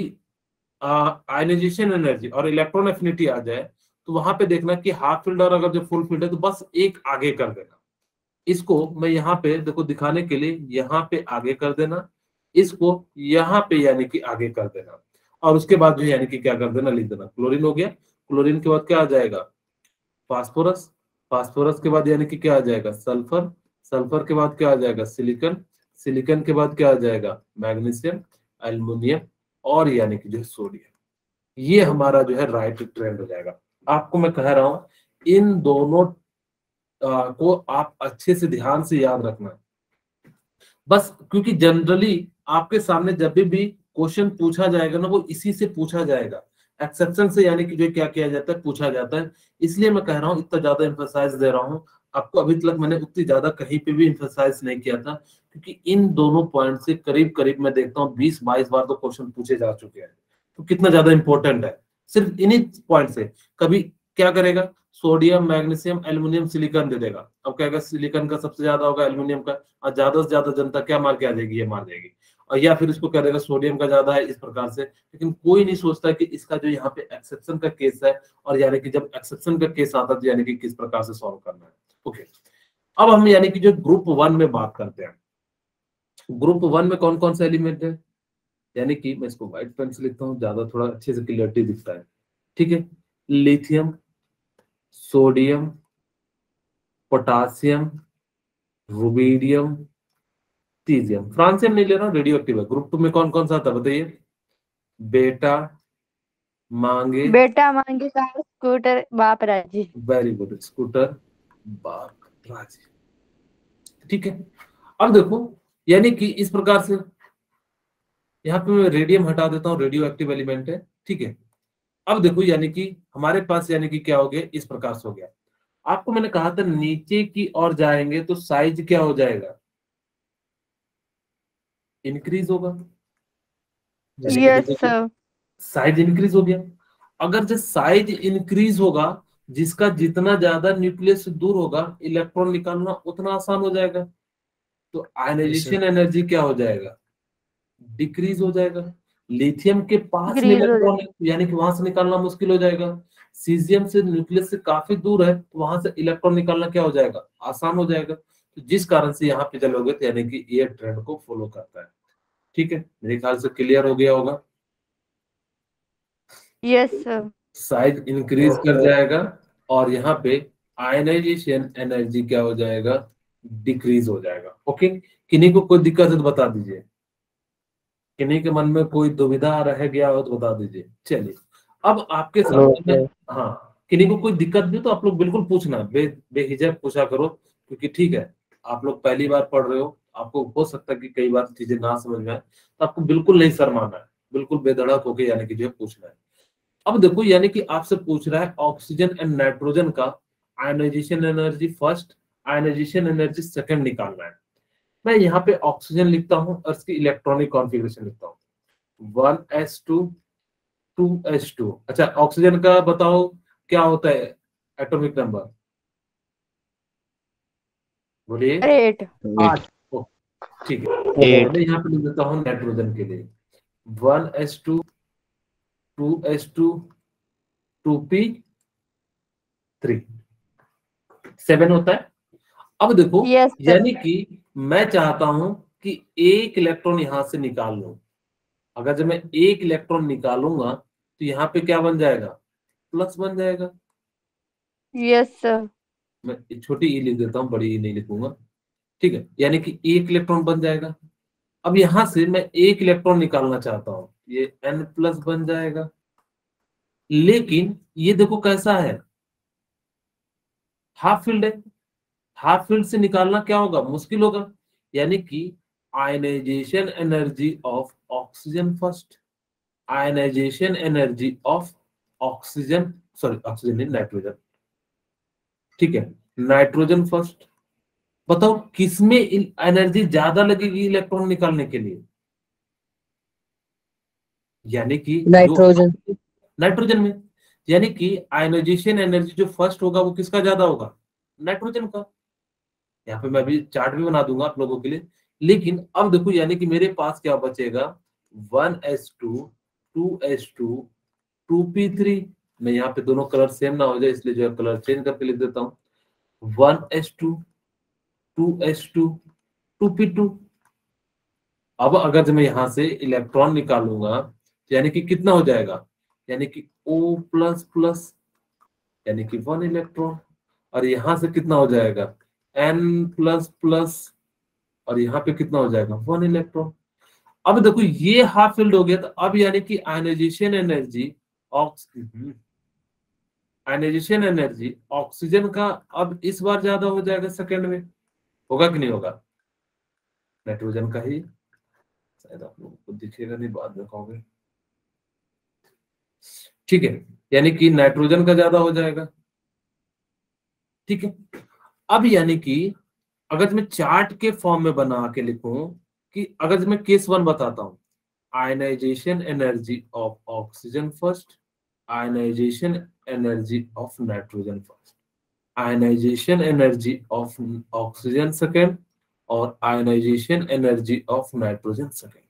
आयनाइजेशन एनर्जी और इलेक्ट्रॉन एफिनिटी आ जाए तो वहां पे देखना कि हाफ फील्ड और अगर जो फुल फील्ड है तो बस एक आगे कर देना। इसको मैं यहाँ पे देखो दिखाने के लिए यहाँ पे आगे कर देना, इसको यहाँ पे यानी कि आगे कर देना, और उसके बाद जो यानी कि क्या कर देना, लिख देना क्लोरीन हो गया। क्लोरीन के बाद क्या आ जाएगा, फास्फोरस, फास्फोरस के बाद यानी कि क्या आ जाएगा, सल्फर, सल्फर के बाद क्या आ जाएगा, सिलिकॉन, सिलिकॉन के बाद क्या आ जाएगा, मैग्नीशियम, एल्युमिनियम, और यानी कि जो है सोडियम। ये हमारा जो है राइट ट्रेंड हो जाएगा। आपको मैं कह रहा हूं इन दोनों को आप अच्छे से ध्यान से याद रखना, बस क्योंकि जनरली आपके सामने जब भी क्वेश्चन पूछा जाएगा ना वो इसी से पूछा जाएगा, एक्सेप्शन से यानी कि जो क्या किया जाता है, पूछा जाता है। इसलिए मैं कह रहा हूँ इतना ज्यादा एम्फसाइज दे रहा हूँ आपको, अभी तक मैंने उतनी ज्यादा कहीं पे भी एम्फसाइज नहीं किया था, क्योंकि इन दोनों पॉइंट से करीब करीब मैं देखता हूँ 20-22 बार तो क्वेश्चन पूछे जा चुके हैं। तो कितना ज्यादा इंपॉर्टेंट है। सिर्फ इन्हीं पॉइंट से कभी क्या करेगा, सोडियम, मैग्नीशियम, एल्युमिनियम, सिलिकॉन दे देगा। अब कहेगा सिलिकॉन का सबसे ज्यादा होगा, एल्युमिनियम का, और ज्यादा से ज्यादा जनता क्या मार के आ जाएगी, ये मार जाएगी। और या फिर इसको कह देगा सोडियम का ज्यादा है, इस प्रकार से। लेकिन कोई नहीं सोचता कि इसका जो यहाँ पे एक्सेप्शन का केस है, और यानी कि जब एक्सेप्शन का केस आता है तो यानी कि किस प्रकार से सॉल्व करना है। ओके, अब हम यानी कि जो ग्रुप 1 में बात करते हैं, ग्रुप 1 में कौन कौन सा एलिमेंट है, यानी कि मैं इसको व्हाइट पेन से लिखता हूँ, ज्यादा थोड़ा अच्छे से क्लियरिटी दिखता है। ठीक है, lithium, sodium, potassium, rubidium, caesium. Francium नहीं ले रहा हूँ, रेडियो एक्टिव है। ग्रुप 2 में कौन कौन सा आता है बताइए, बेटा, मांगे, बेटा, मांगे, कार, स्कूटर, बाप, राजी। वेरी गुड, स्कूटर, बाग, राजी। ठीक है, अब देखो यानी कि इस प्रकार से यहाँ पे मैं रेडियम हटा देता हूँ, रेडियो एक्टिव एलिमेंट है। ठीक है, अब देखो यानी कि हमारे पास यानी कि क्या हो गया, इस प्रकार से हो गया। आपको मैंने कहा था नीचे की ओर जाएंगे तो साइज क्या हो जाएगा, इंक्रीज होगा। Yes sir. साइज इंक्रीज हो गया। अगर जो साइज इंक्रीज होगा, जिसका जितना ज्यादा न्यूक्लियस से दूर होगा, इलेक्ट्रॉन निकालना उतना आसान हो जाएगा। तो आयनाइजेशन एनर्जी क्या हो जाएगा, डिक्रीज हो जाएगा। लिथियम के पास में ग्रीज हो इलेक्ट्रॉन जाए। है, यानी कि वहां से निकालना मुश्किल हो जाएगा। सीजियम से न्यूक्लियस से काफी दूर है, तो वहां से इलेक्ट्रॉन निकालना क्या हो जाएगा, आसान हो जाएगा। तो जिस कारण से यहाँ पे चलोगे तो यानी कि ये ट्रेंड को फॉलो करता है। ठीक है, मेरे ख्याल से क्लियर हो गया होगा। Yes sir. साइज इंक्रीज कर जाएगा, और यहाँ पे आयनाइजेशन एनर्जी क्या हो जाएगा, डिक्रीज हो जाएगा। ओके, किन्हीं को कोई दिक्कत है तो बता दीजिए, किन्हीं के मन में कोई दुविधा रह गया हो तो बता दीजिए। चलिए, अब आपके सामने में, हाँ, किन्हीं को कोई दिक्कत भी तो आप लोग बिल्कुल पूछना, बेहिचक पूछा करो, क्योंकि ठीक है आप लोग पहली बार पढ़ रहे हो, आपको हो सकता है कि कई बार चीजें ना समझ में आए, तो आपको बिल्कुल नहीं शर्माना है, बिल्कुल बेधड़क होकर यानी कि जो है पूछना है। अब देखो यानी कि आपसे पूछ रहा है ऑक्सीजन एंड नाइट्रोजन का ionization energy first, ionization energy second निकालना है। मैं यहाँ पे ऑक्सीजन लिखता हूँ और इसकी इलेक्ट्रॉनिक कॉन्फ़िगरेशन लिखता हूँ, 1s2 2s2। अच्छा, ऑक्सीजन का बताओ क्या होता है एटॉमिक नंबर, बोलिए। 8। 8। ठीक है, मैं यहाँ पे लिख देता हूँ नाइट्रोजन के लिए 1s2 2s2 2p3, 7 होता है। अब देखो यस सर। यानी कि मैं चाहता हूं कि एक इलेक्ट्रॉन यहां से निकाल लूं। अगर जब मैं एक इलेक्ट्रॉन निकालूंगा तो यहाँ पे क्या बन जाएगा, प्लस बन जाएगा। Yes sir. मैं एक छोटी ई लिख देता हूँ, बड़ी ई नहीं लिखूंगा। ठीक है, यानी कि एक इलेक्ट्रॉन बन जाएगा। अब यहां से मैं एक इलेक्ट्रॉन निकालना चाहता हूँ, ये n प्लस बन जाएगा। लेकिन ये देखो कैसा है, हाफ फील्ड है। हाफ फील्ड से निकालना क्या होगा, मुश्किल होगा। यानी कि ionization energy of oxygen first, ionization energy of oxygen, sorry oxygen नहीं, नाइट्रोजन। ठीक है, नाइट्रोजन फर्स्ट। बताओ किसमें एनर्जी ज्यादा लगेगी इलेक्ट्रॉन निकालने के लिए, यानी कि नाइट्रोजन। नाइट्रोजन में। यानी कि आयनाइजेशन एनर्जी जो फर्स्ट होगा वो किसका ज्यादा होगा, नाइट्रोजन का। यहाँ पे मैं अभी चार्ट भी बना दूंगा आप लोगों के लिए। लेकिन अब देखो यानी कि मेरे पास क्या बचेगा, 1s2 2s2 2p3। मैं यहाँ पे दोनों कलर सेम ना हो जाए इसलिए जो है कलर चेंज करके लिख देता हूँ, 1s2 2s2 2p2। अब अगर जब मैं यहाँ से इलेक्ट्रॉन निकालूंगा तो यानी कि कितना हो जाएगा, यानी कि O प्लस प्लस, यानी कि 1 इलेक्ट्रॉन। और यहाँ से कितना हो जाएगा, N प्लस प्लस, और यहाँ पे कितना हो जाएगा, 1 इलेक्ट्रॉन। अब देखो ये हाफ फील्ड हो गया, तो अब यानी कि ionization energy ionization energy oxygen का अब इस बार ज्यादा हो जाएगा सेकंड में, होगा कि नहीं होगा, नाइट्रोजन का ही। शायद आप लोगों को दिखेगा नहीं, बाद में कहोगे। ठीक है, यानी कि नाइट्रोजन का ज्यादा हो जाएगा। ठीक है, अब यानी कि अगर मैं चार्ट के फॉर्म में बना के लिखूं, कि अगर मैं केस 1 बताता हूं, ionisation energy of oxygen first, ionization energy of nitrogen first, ionization energy of oxygen second और ionisation energy of nitrogen second.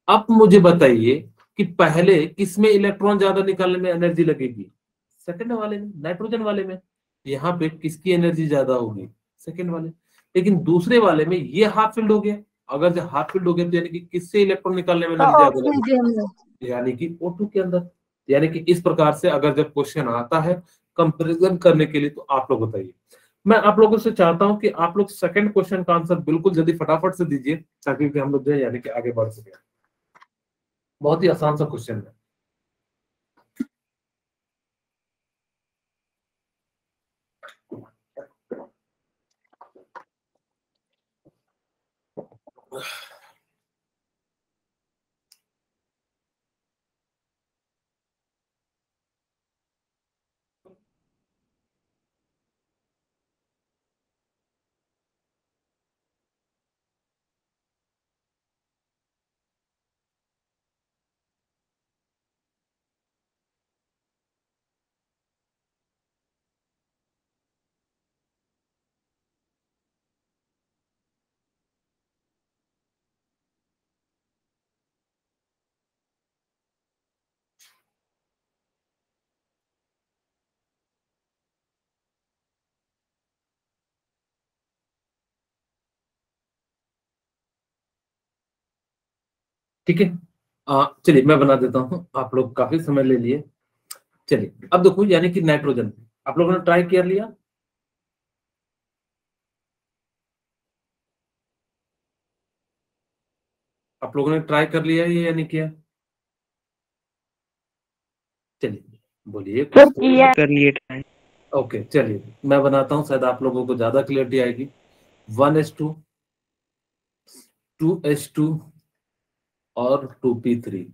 अब मुझे बताइए कि पहले किसमें इलेक्ट्रॉन ज्यादा निकालने में एनर्जी लगेगी? सेकंड वाले में, नाइट्रोजन वाले में। यहाँ पे किसकी एनर्जी ज्यादा होगी? सेकंड वाले। लेकिन दूसरे वाले में ये हाफ फील्ड हो गया। अगर जब हाफ फील्ड हो गया तो यानी कि किससे इलेक्ट्रॉन निकालने में एनर्जी ज्यादा लगेगी? ऑक्सीजन। यानी कि O2 के अंदर। यानी कि इस प्रकार से अगर जब क्वेश्चन आता है कंपैरिजन करने के लिए तो आप लोग बताइए। मैं आप लोगों से चाहता हूं कि आप लोग सेकंड क्वेश्चन का आंसर बिल्कुल जल्दी फटाफट से दीजिए ताकि हम लोग जो है यानी कि आगे बढ़ सके। बहुत ही आसान सा क्वेश्चन है। ठीक है, चलिए मैं बना देता हूं। आप लोग काफी समय ले लिए। चलिए अब देखो, यानी कि नाइट्रोजन आप लोगों ने ट्राई कर लिया। आप लोगों ने ट्राई कर लिया ये या नहीं किया? चलिए बोलिए कुछ तो। कर लिए ट्राई। ओके चलिए मैं बनाता हूं, शायद आप लोगों को ज्यादा क्लियरिटी आएगी। 1s2, 2s2 और 2p3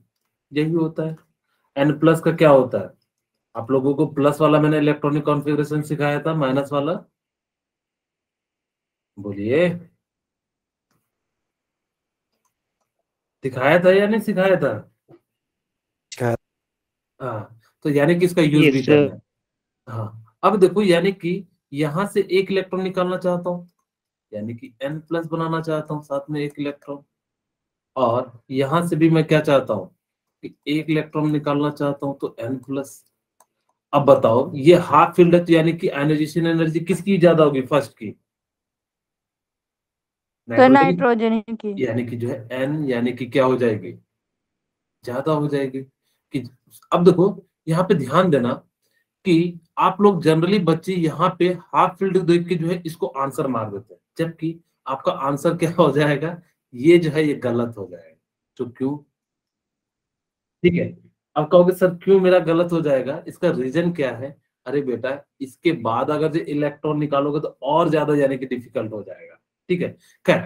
यही होता है। n प्लस का क्या होता है? आप लोगों को प्लस वाला मैंने इलेक्ट्रॉनिक कॉन्फ़िगरेशन सिखाया था, माइनस वाला बोलिए, सिखाया था या नहीं सिखाया था? हाँ, तो यानी कि इसका यूज भी यस सर। करना है। हाँ, अब देखो यानी कि यहां से एक इलेक्ट्रॉन निकालना चाहता हूँ, यानी कि n प्लस बनाना चाहता हूँ साथ में एक इलेक्ट्रॉन। और यहां से भी मैं क्या चाहता हूँ कि एक इलेक्ट्रॉन निकालना चाहता हूँ तो n प्लस। अब बताओ ये हाफ फील्ड है तो यानी कि आयनाइजेशन एनर्जी किसकी ज्यादा होगी? फर्स्ट की, तो नाइट्रोजन। नाइट्रोजन की। यानी कि जो है n यानी कि क्या हो जाएगी? ज्यादा हो जाएगी। कि अब देखो यहाँ पे ध्यान देना कि आप लोग जनरली बच्चे यहाँ पे हाफ फील्ड देख के जो है इसको आंसर मार देते हैं, जबकि आपका आंसर क्या हो जाएगा? ये जो है ये गलत हो जाएगा। तो क्यों? ठीक है, अब कहोगे सर क्यों मेरा गलत हो जाएगा, इसका रीजन क्या है? अरे बेटा, इसके बाद अगर जो इलेक्ट्रॉन निकालोगे तो और ज्यादा यानी कि डिफिकल्ट हो जाएगा। ठीक है, खैर,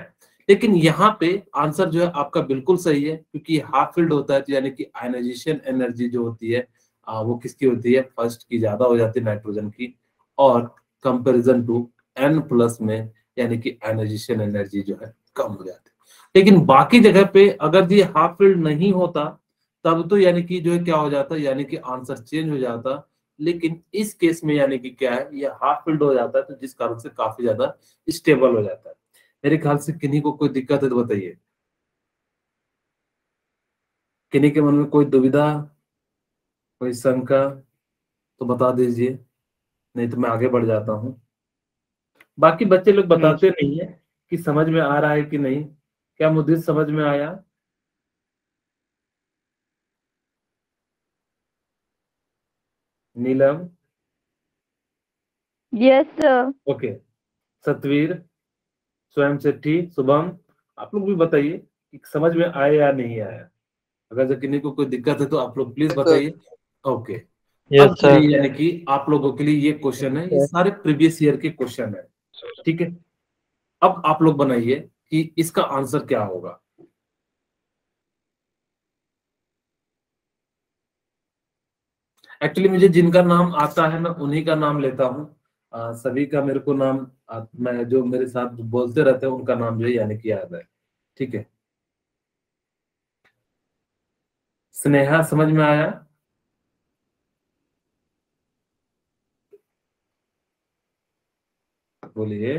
लेकिन यहाँ पे आंसर जो है आपका बिल्कुल सही है, क्योंकि हाफ फील्ड होता है तो यानी कि आयनाइजेशन एनर्जी जो होती है वो किसकी होती है? फर्स्ट की ज्यादा हो जाती है, नाइट्रोजन की। और कंपेरिजन टू n प्लस में यानी कि आयनाइजेशन एनर्जी जो है कम हो जाती है। लेकिन बाकी जगह पे अगर ये हाफ फील्ड नहीं होता तब तो यानी कि जो है क्या हो जाता, यानी कि आंसर चेंज हो जाता। लेकिन इस केस में यानी कि क्या है, ये हाफ फील्ड हो जाता है तो जिस कारण से काफी ज्यादा स्टेबल हो जाता है। मेरे ख्याल से किन्हीं को कोई दिक्कत है तो बताइए, किन्हीं के मन में कोई दुविधा, कोई शंका तो बता दीजिए, नहीं तो मैं आगे बढ़ जाता हूँ। बाकी बच्चे लोग बताते नहीं है कि समझ में आ रहा है कि नहीं। क्या मुझे समझ में आया? नीलम, यस सर। ओके, सतवीर, स्वयं सेठी, शुभम, आप लोग भी बताइए कि समझ में आया या नहीं आया। अगर जो किन्हीं को कोई दिक्कत है तो आप लोग प्लीज बताइए। ओके, अब यस सर। चलिए यानी कि आप लोगों के लिए ये क्वेश्चन है, ये सारे प्रीवियस ईयर के क्वेश्चन है। ठीक है, अब आप लोग बनाइए कि इसका आंसर क्या होगा। एक्चुअली मुझे जिनका नाम आता है मैं उन्हीं का नाम लेता हूँ। सभी का मेरे को नाम मैं जो मेरे साथ बोलते रहते हैं उनका नाम जो है यानी कि याद है। ठीक है, स्नेहा समझ में आया? बोलिए।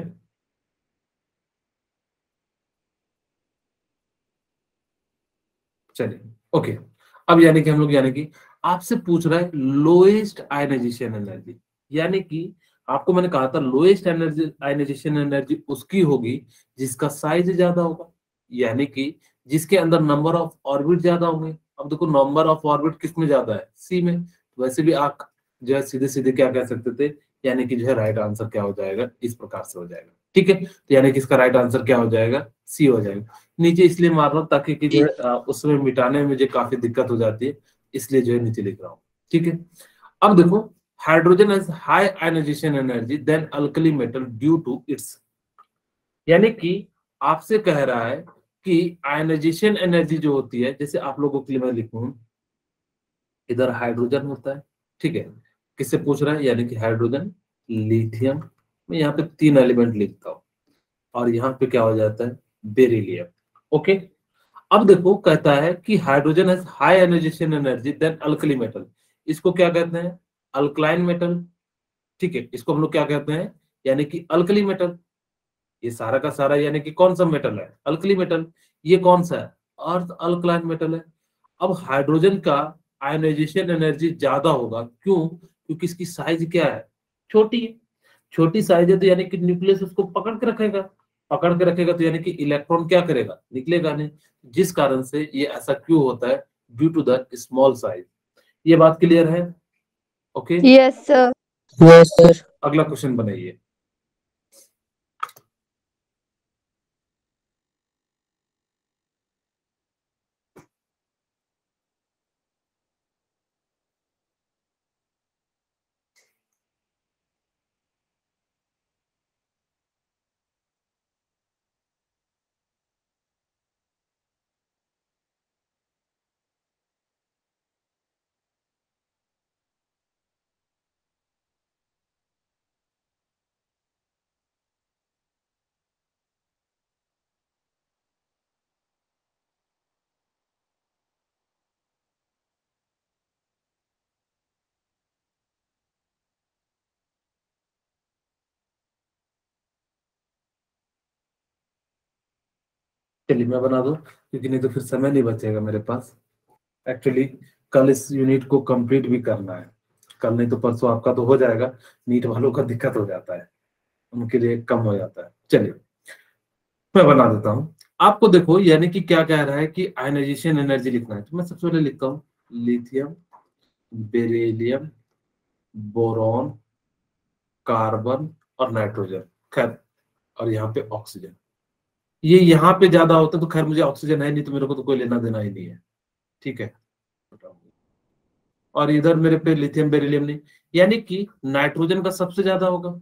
चलिए ओके। अब यानी कि हम लोग यानी कि आपसे पूछ रहा है लोएस्ट आयनाइजेशन एनर्जी, यानी कि आपको मैंने कहा था लोएस्ट एनर्जी आयनाइजेशन एनर्जी उसकी होगी जिसका साइज ज्यादा होगा, यानी कि जिसके अंदर नंबर ऑफ ऑर्बिट ज्यादा होंगे। अब देखो नंबर ऑफ ऑर्बिट किस में ज्यादा है? सी में। तो वैसे भी आप जो है सीधे सीधे क्या कह सकते थे, यानी कि जो है राइट आंसर क्या हो जाएगा, इस प्रकार से हो जाएगा। ठीक है, तो यानी कि इसका राइट आंसर क्या हो जाएगा? सी हो जाएगा। नीचे इसलिए मार रहा हूँ ताकि कि जो है उसमें मिटाने में मुझे काफी दिक्कत हो जाती है, इसलिए जो है नीचे लिख रहा हूँ। ठीक है, अब देखो hydrogen has high ionization energy than alkali metal due to its, यानी कि आपसे कह रहा है कि आयनाइजेशन एनर्जी जो होती है, जैसे आप लोगों के लिए मैं लिखूं, इधर हाइड्रोजन होता है। ठीक है, किससे पूछ रहा है? यानी कि हाइड्रोजन, लिथियम, मैं यहाँ पे 3 एलिमेंट लिखता हूँ, और यहाँ पे क्या हो जाता है? बेरिलियम। ओके, अब देखो कहता है कि hydrogen has high ionization energy than alkali metal, इसको क्या कहते हैं? Alkaline metal. ठीक है, इसको हम लोग क्या कहते हैं? यानी कि अल्कली मेटल। ये सारा का सारा यानी कि कौन सा मेटल है? Alkali metal. ये कौन सा है? अर्थ अल्कलाइन मेटल है। अब हाइड्रोजन का आयनाइजेशन एनर्जी ज्यादा होगा, क्यों? क्योंकि इसकी साइज क्या है? छोटी है। छोटी साइज है तो यानी कि न्यूक्लियस उसको पकड़ के रखेगा। पकड़ के रखेगा तो यानी कि इलेक्ट्रॉन क्या करेगा? निकलेगा नहीं। जिस कारण से ये ऐसा क्यों होता है? Due to the small size. ये बात क्लियर है? Okay, yes sir. Yes sir. अगला क्वेश्चन बनाइए। चलिए मैं बना दूं, क्योंकि नहीं तो फिर समय नहीं बचेगा मेरे पास। एक्चुअली कल इस यूनिट को कंप्लीट भी करना है। कल नहीं तो परसों आपका तो हो जाएगा, नीट वालों का दिक्कत हो जाता है, उनके लिए कम हो जाता है। चलिए मैं बना देता हूँ। आपको देखो यानी कि क्या कह रहा है कि आयनाइजेशन एनर्जी लिखना है, तो मैं सबसे पहले लिखता हूँ लिथियम, बेरिलियम, बोरॉन, कार्बन और नाइट्रोजन। खैर, और यहाँ पे ऑक्सीजन। ये यहाँ पे ज्यादा होता तो खैर मुझे ऑक्सीजन है नहीं तो मेरे को तो कोई लेना देना ही नहीं है। ठीक है, और इधर मेरे पे लिथियम बेरिलियम नहीं, यानी कि नाइट्रोजन का सबसे ज्यादा होगा।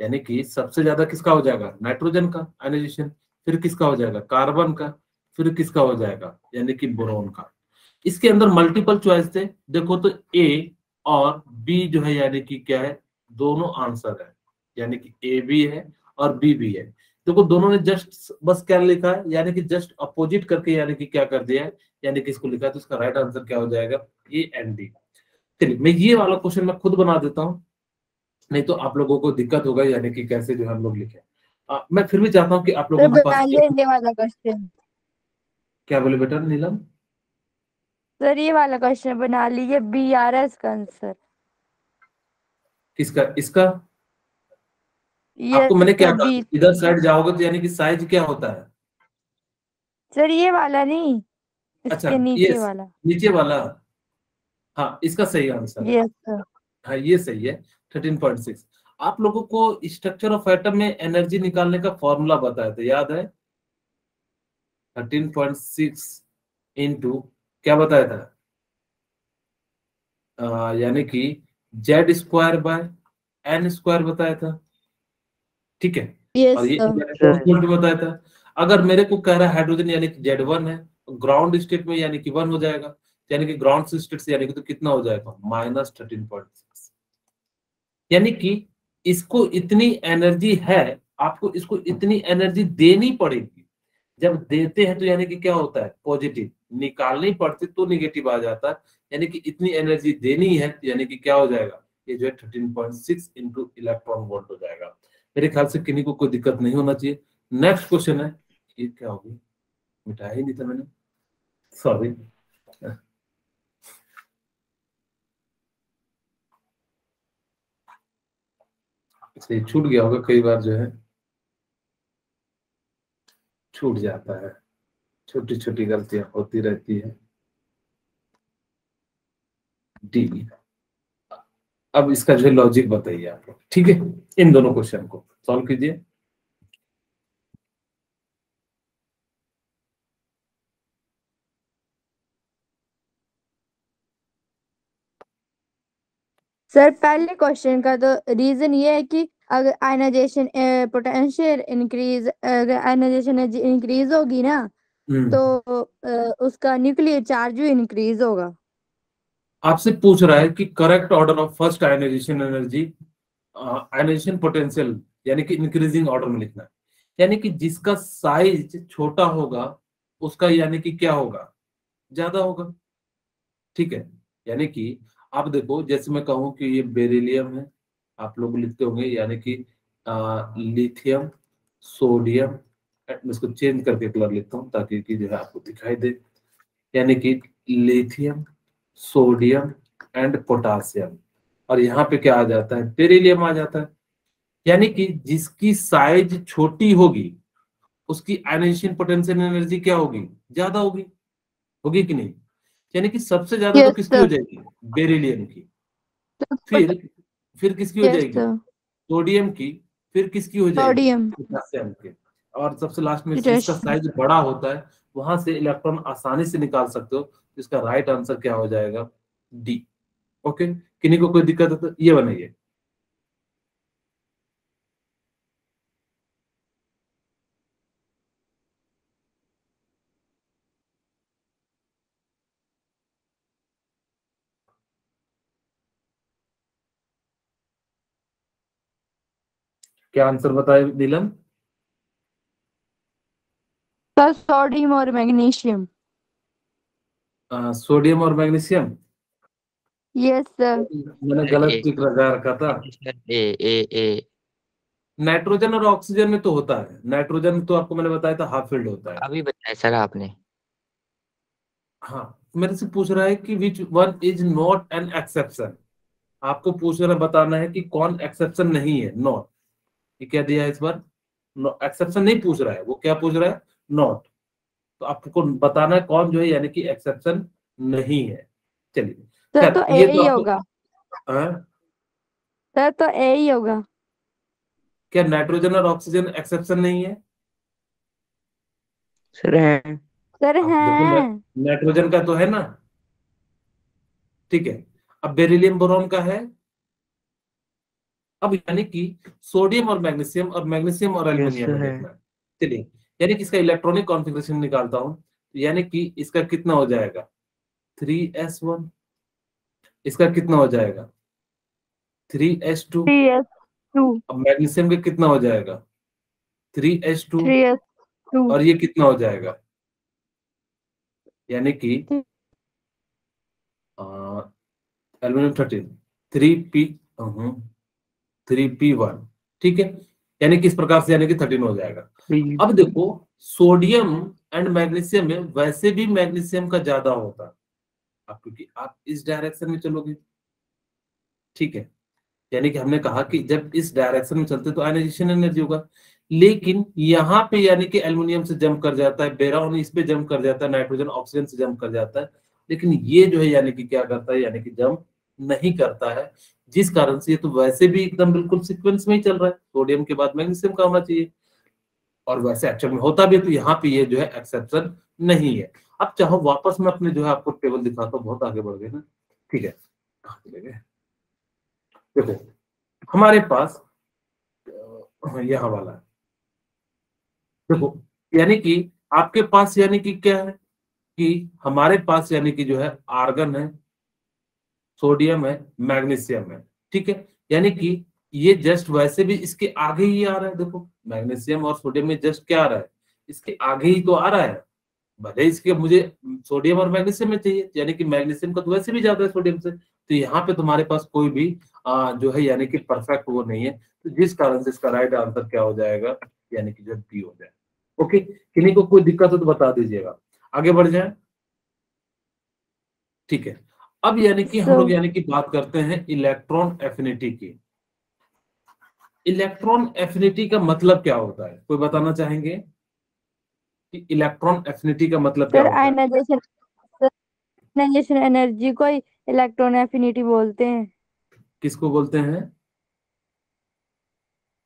यानी कि सबसे ज्यादा किसका हो जाएगा? नाइट्रोजन का आयनाइजेशन। फिर किसका हो जाएगा? कार्बन का। फिर किसका हो जाएगा? यानी कि बोरॉन का। इसके अंदर मल्टीपल चॉइस थे, देखो तो ए और बी जो है यानी कि क्या है? दोनों आंसर है, यानी कि ए भी है और बी भी है। देखो दोनों ने जस्ट बस क्या लिखा है, यानी कि जस्ट अपोजिट करके यानी कि क्या कर दिया है, यानी कि इसको लिखा है, तो इसका राइट आंसर क्या हो जाएगा? A and D. चलिए मैं ये वाला क्वेश्चन मैं खुद बना देता हूँ, नहीं तो आप लोगों को दिक्कत होगा यानी कि कैसे जो हम लोग लिखे। मैं फिर भी चाहता हूँ कि आप सर लोगों के बना पास लिए ये वाला क्वेश्चन। क्या बोले बेटा नीलम? सर ये वाला क्वेश्चन बना लीजिए, बी आ रहा है इसका आंसर। किसका? इसका? आपको यस मैंने क्या सर, कहा, बी। इधर साइड जाओगे तो यानी कि साइज क्या होता है? सर ये वाला नहीं, अच्छा, इसके ये नीचे वाला। नीचे वाला। हाँ, इसका सही आंसर है। Yes sir. हाँ ये सही है, 13.6। आप लोगों को स्ट्रक्चर ऑफ एटम में एनर्जी निकालने का फॉर्मूला बताया था, याद है? 13.6 इंटू क्या बताया था? यानी कि Z square by N square बताया था। ठीक है, और यस ये सर। इलेक्ट्रॉन भी बताया था। अगर मेरे को कह रहा है हाइड्रोजन यानी कि Z1 है, ग्राउंड स्टेट में यानी कि 1 हो जाएगा, यानी कि ग्राउंड स्टेट से यानी कि तो कितना हो जाएगा? -13.6। यानी कि इसको इतनी एनर्जी है, आपको इसको इतनी एनर्जी देनी पड़ेगी। जब देते हैं तो यानी कि क्या होता है? पॉजिटिव। निकालनी पड़ती तो निगेटिव आ जाता है, यानी कि इतनी एनर्जी देनी है, यानी कि क्या हो जाएगा, ये जो है 13.6 इंटू इलेक्ट्रॉन वोल्ट हो जाएगा। मेरे ख्याल से किन्हीं को कोई दिक्कत नहीं होना चाहिए। नेक्स्ट क्वेश्चन है, ये क्या होगी, मिटाया ही नहीं था मैंने, सॉरी। सही छूट गया होगा, कई बार जो है छूट जाता है, छोटी छोटी गलतियां होती रहती है। डी, अब इसका जो है लॉजिक बताइए आप लोग, ठीक है, इन दोनों क्वेश्चन को सॉल्व कीजिए। सर पहले क्वेश्चन का तो रीजन ये है कि अगर आयनाइजेशन पोटेंशियल इंक्रीज, अगर आयनाइजेशन इंक्रीज होगी ना तो उसका न्यूक्लियर चार्ज भी इंक्रीज होगा। आपसे पूछ रहा है कि correct order of first ionization energy, ionization potential, यानी कि इंक्रीजिंग ऑर्डर में लिखना है, यानी कि जिसका साइज छोटा होगा उसका यानी कि क्या होगा, ज्यादा होगा, ठीक है। यानी कि आप देखो, जैसे मैं कहूं कि ये बेरिलियम है, आप लोग लिखते होंगे, यानी कि लिथियम, सोडियम, मैं इसको चेंज करके कलर लिखता हूँ ताकि कि जो है आपको दिखाई दे, यानी कि लिथियम, सोडियम एंड पोटासियम, और यहाँ पे क्या आ जाता है, बेरिलियम आ जाता है। यानी कि जिसकी साइज छोटी होगी उसकी आयनाइजेशन पोटेंशियल एनर्जी क्या होगी, ज्यादा होगी, होगी कि नहीं। यानी कि सबसे ज्यादा तो यस किसकी हो सर। जाएगी, बेरिलियम की, फिर किसकी हो यस जाएगी, सर। सोडियम की, फिर किसकी हो जाएगी, सोडियम। पोटेशियम की, और सबसे लास्ट में जिसका पोटेशियम। साइज बड़ा होता है वहां से इलेक्ट्रॉन आसानी से निकाल सकते हो। इसका राइट आंसर क्या हो जाएगा, डी। ओके, किन्हीं को कोई दिक्कत है तो ये बनाइए। क्या आंसर बताए नीलम। सर सोडियम और मैग्नीशियम। सोडियम और मैग्नीशियम, यस सर। मैंने सर गलत ए टिक लगा रखा था। Sir A A A nitrogen और ऑक्सीजन में तो होता है, नाइट्रोजन तो आपको मैंने बताया था हाफ फील्ड होता है। अभी बताया सर आपने। हाँ, मेरे से पूछ रहा है कि which one is not an exception, आपको पूछना बताना है कि कौन एक्सेप्शन नहीं है, नॉट। ये क्या दिया है इस बार, एक्सेप्शन नहीं पूछ रहा है, वो क्या पूछ रहा है, नॉट। तो आपको बताना है कौन जो है यानी कि एक्सेप्शन नहीं है। चलिए, सर तो खैर ए ये तो ही आपको, होगा। हाँ? सर तो ए ही होगा। क्या नाइट्रोजन और ऑक्सीजन एक्सेप्शन नहीं है। सर है। सर अब देखो, हैं। नाइट्रोजन का तो है ना, ठीक है। अब बेरिलियम बोरॉन का है। अब यानी कि सोडियम और मैग्नीशियम और यस एल्युमिनियम में है। देखना है। चलिए, यानी कि इसका इलेक्ट्रॉनिक कॉन्फ़िगरेशन निकालता हूं, यानी कि इसका कितना हो जाएगा, 3s1, इसका कितना हो जाएगा, 3s2, 3s2। अब मैग्नीशियम का कितना हो जाएगा, 3s2, 3s2। और ये कितना हो जाएगा, यानी कि एल्युमिनियम 13, 3p, 3p1, ठीक है। यानी कि इस प्रकार से यानी कि 13 हो जाएगा। अब देखो, सोडियम एंड मैग्नीशियम में वैसे भी मैग्नीशियम का ज्यादा होता है, अब क्योंकि आप इस डायरेक्शन में चलोगे, ठीक है। यानी कि हमने कहा कि जब इस डायरेक्शन में चलते तो आयनाइजेशन एनर्जी होगा, लेकिन यहाँ पे यानी कि एल्युमिनियम से जंप कर जाता है, बेरॉन इस पे जंप कर जाता है, नाइट्रोजन ऑक्सीजन से जंप कर जाता है, लेकिन ये जो है यानी कि क्या करता है, यानी कि जंप नहीं करता है, जिस कारण से ये तो वैसे भी एकदम बिल्कुल सीक्वेंस में ही चल रहा है, सोडियम के बाद मैग्नीशियम का होना चाहिए, और वैसे एक्चुअल में होता भी है, तो यहाँ पे ये जो है एक्सेप्शन नहीं है। अब चाहो वापस मैं अपने जो है आपको टेबल दिखाता हूँ, बहुत आगे बढ़ गए ना, ठीक है, कहाँ चले गए? देखो, हमारे पास यहाँ वाला है, देखो, यानी कि आपके पास यानी कि क्या है, कि हमारे पास यानी कि जो है आर्गन है, सोडियम है, मैग्नीशियम है, ठीक है। यानी कि ये जस्ट वैसे भी इसके आगे ही आ रहा है, देखो मैग्नीशियम और सोडियम में जस्ट क्या आ रहा है, इसके आगे ही तो आ रहा है, भले इसके मुझे सोडियम और मैग्नीशियम में चाहिए, यानी कि मैग्नीशियम का तो वैसे भी ज्यादा है सोडियम से, तो यहाँ पे तुम्हारे पास कोई भी जो है यानी कि परफेक्ट वो नहीं है, तो जिस कारण से इसका राइट आंसर क्या हो जाएगा, यानी कि जो बी हो जाएगा। ओके, किन्हीं को कोई दिक्कत हो तो बता दीजिएगा, आगे बढ़ जाए। ठीक है, अब यानी कि हम लोग यानी कि बात करते हैं इलेक्ट्रॉन एफिनिटी की। इलेक्ट्रॉन एफिनिटी का मतलब क्या होता है, कोई बताना चाहेंगे कि इलेक्ट्रॉन एफिनिटी का मतलब क्या सर होता है? आयनाइजेशन एनर्जी को इलेक्ट्रॉन एफिनिटी बोलते हैं। किसको बोलते हैं?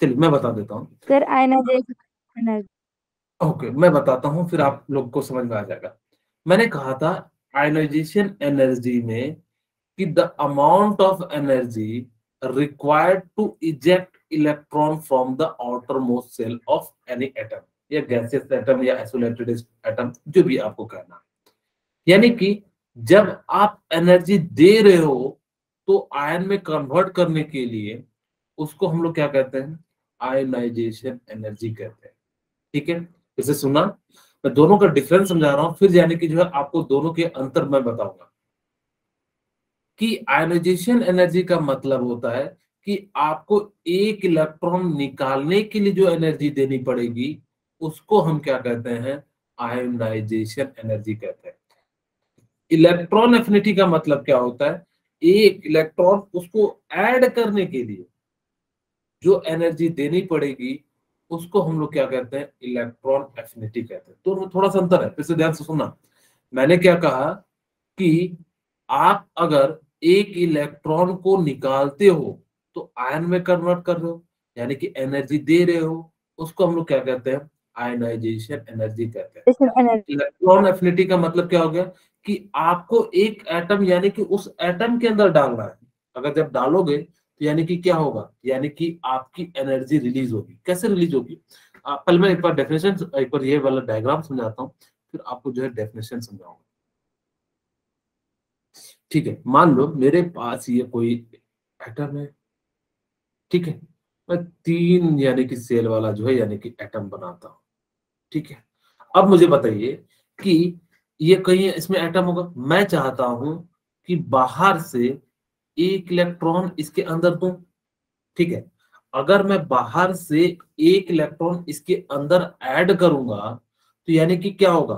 चलिए मैं बता देता हूँ। Sir ionization energy. ओके, मैं बताता हूँ, फिर आप लोग को समझ में आ जाएगा। मैंने कहा था आयनाइजेशन एनर्जी में कि the amount of energy required to eject electron from the outer most shell of any atom, या गैसियस एटम या आइसोलेटेड एटम, जो भी आपको कहना। यानी कि जब आप एनर्जी दे रहे हो तो आयन में कन्वर्ट करने के लिए उसको हम लोग क्या कहते हैं, आयनाइजेशन एनर्जी कहते हैं। ठीक है, इसे सुना, मैं दोनों का डिफरेंस समझा रहा हूं, फिर यानी कि जो है आपको दोनों के अंतर मैं बताऊंगा। कि आयनाइजेशन एनर्जी का मतलब होता है कि आपको एक इलेक्ट्रॉन निकालने के लिए जो एनर्जी देनी पड़ेगी उसको हम क्या कहते हैं, आयनाइजेशन एनर्जी कहते हैं। इलेक्ट्रॉन एफिनिटी का मतलब क्या होता है, एक इलेक्ट्रॉन उसको ऐड करने के लिए जो एनर्जी देनी पड़ेगी उसको हम लोग क्या कहते हैं, इलेक्ट्रॉन एफिनिटी कहते हैं। तो थोड़ा सा अंतर है, फिर से ध्यान से सुनना। मैंने क्या कहा कि आप अगर एक इलेक्ट्रॉन को निकालते हो तो आयन में कन्वर्ट कर रहे हो, यानी कि एनर्जी दे रहे हो, उसको हम लोग क्या कहते हैं, आयनाइजेशन एनर्जी कहते हैं। इलेक्ट्रॉन एफिनिटी का मतलब क्या हो गया कि आपको एक एटम यानी कि उस एटम के अंदर डालना है, अगर जब डालोगे तो यानी कि क्या होगा, यानी कि आपकी एनर्जी रिलीज होगी। कैसे रिलीज होगी, पहले मैं एक बार डेफिनेशन, एक बार ये वाला डायग्राम समझाता हूँ, फिर आपको जो है डेफिनेशन समझाऊंगा। ठीक है, मान लो मेरे पास ये कोई एटम है। ठीक है, मैं 3 यानी कि सेल वाला जो है यानी कि एटम बनाता हूं। ठीक है, अब मुझे बताइए कि ये कहीं इसमें एटम होगा, मैं चाहता हूं कि बाहर से एक इलेक्ट्रॉन इसके अंदर दूं। ठीक है, अगर मैं बाहर से एक इलेक्ट्रॉन इसके अंदर ऐड करूंगा तो यानी कि क्या होगा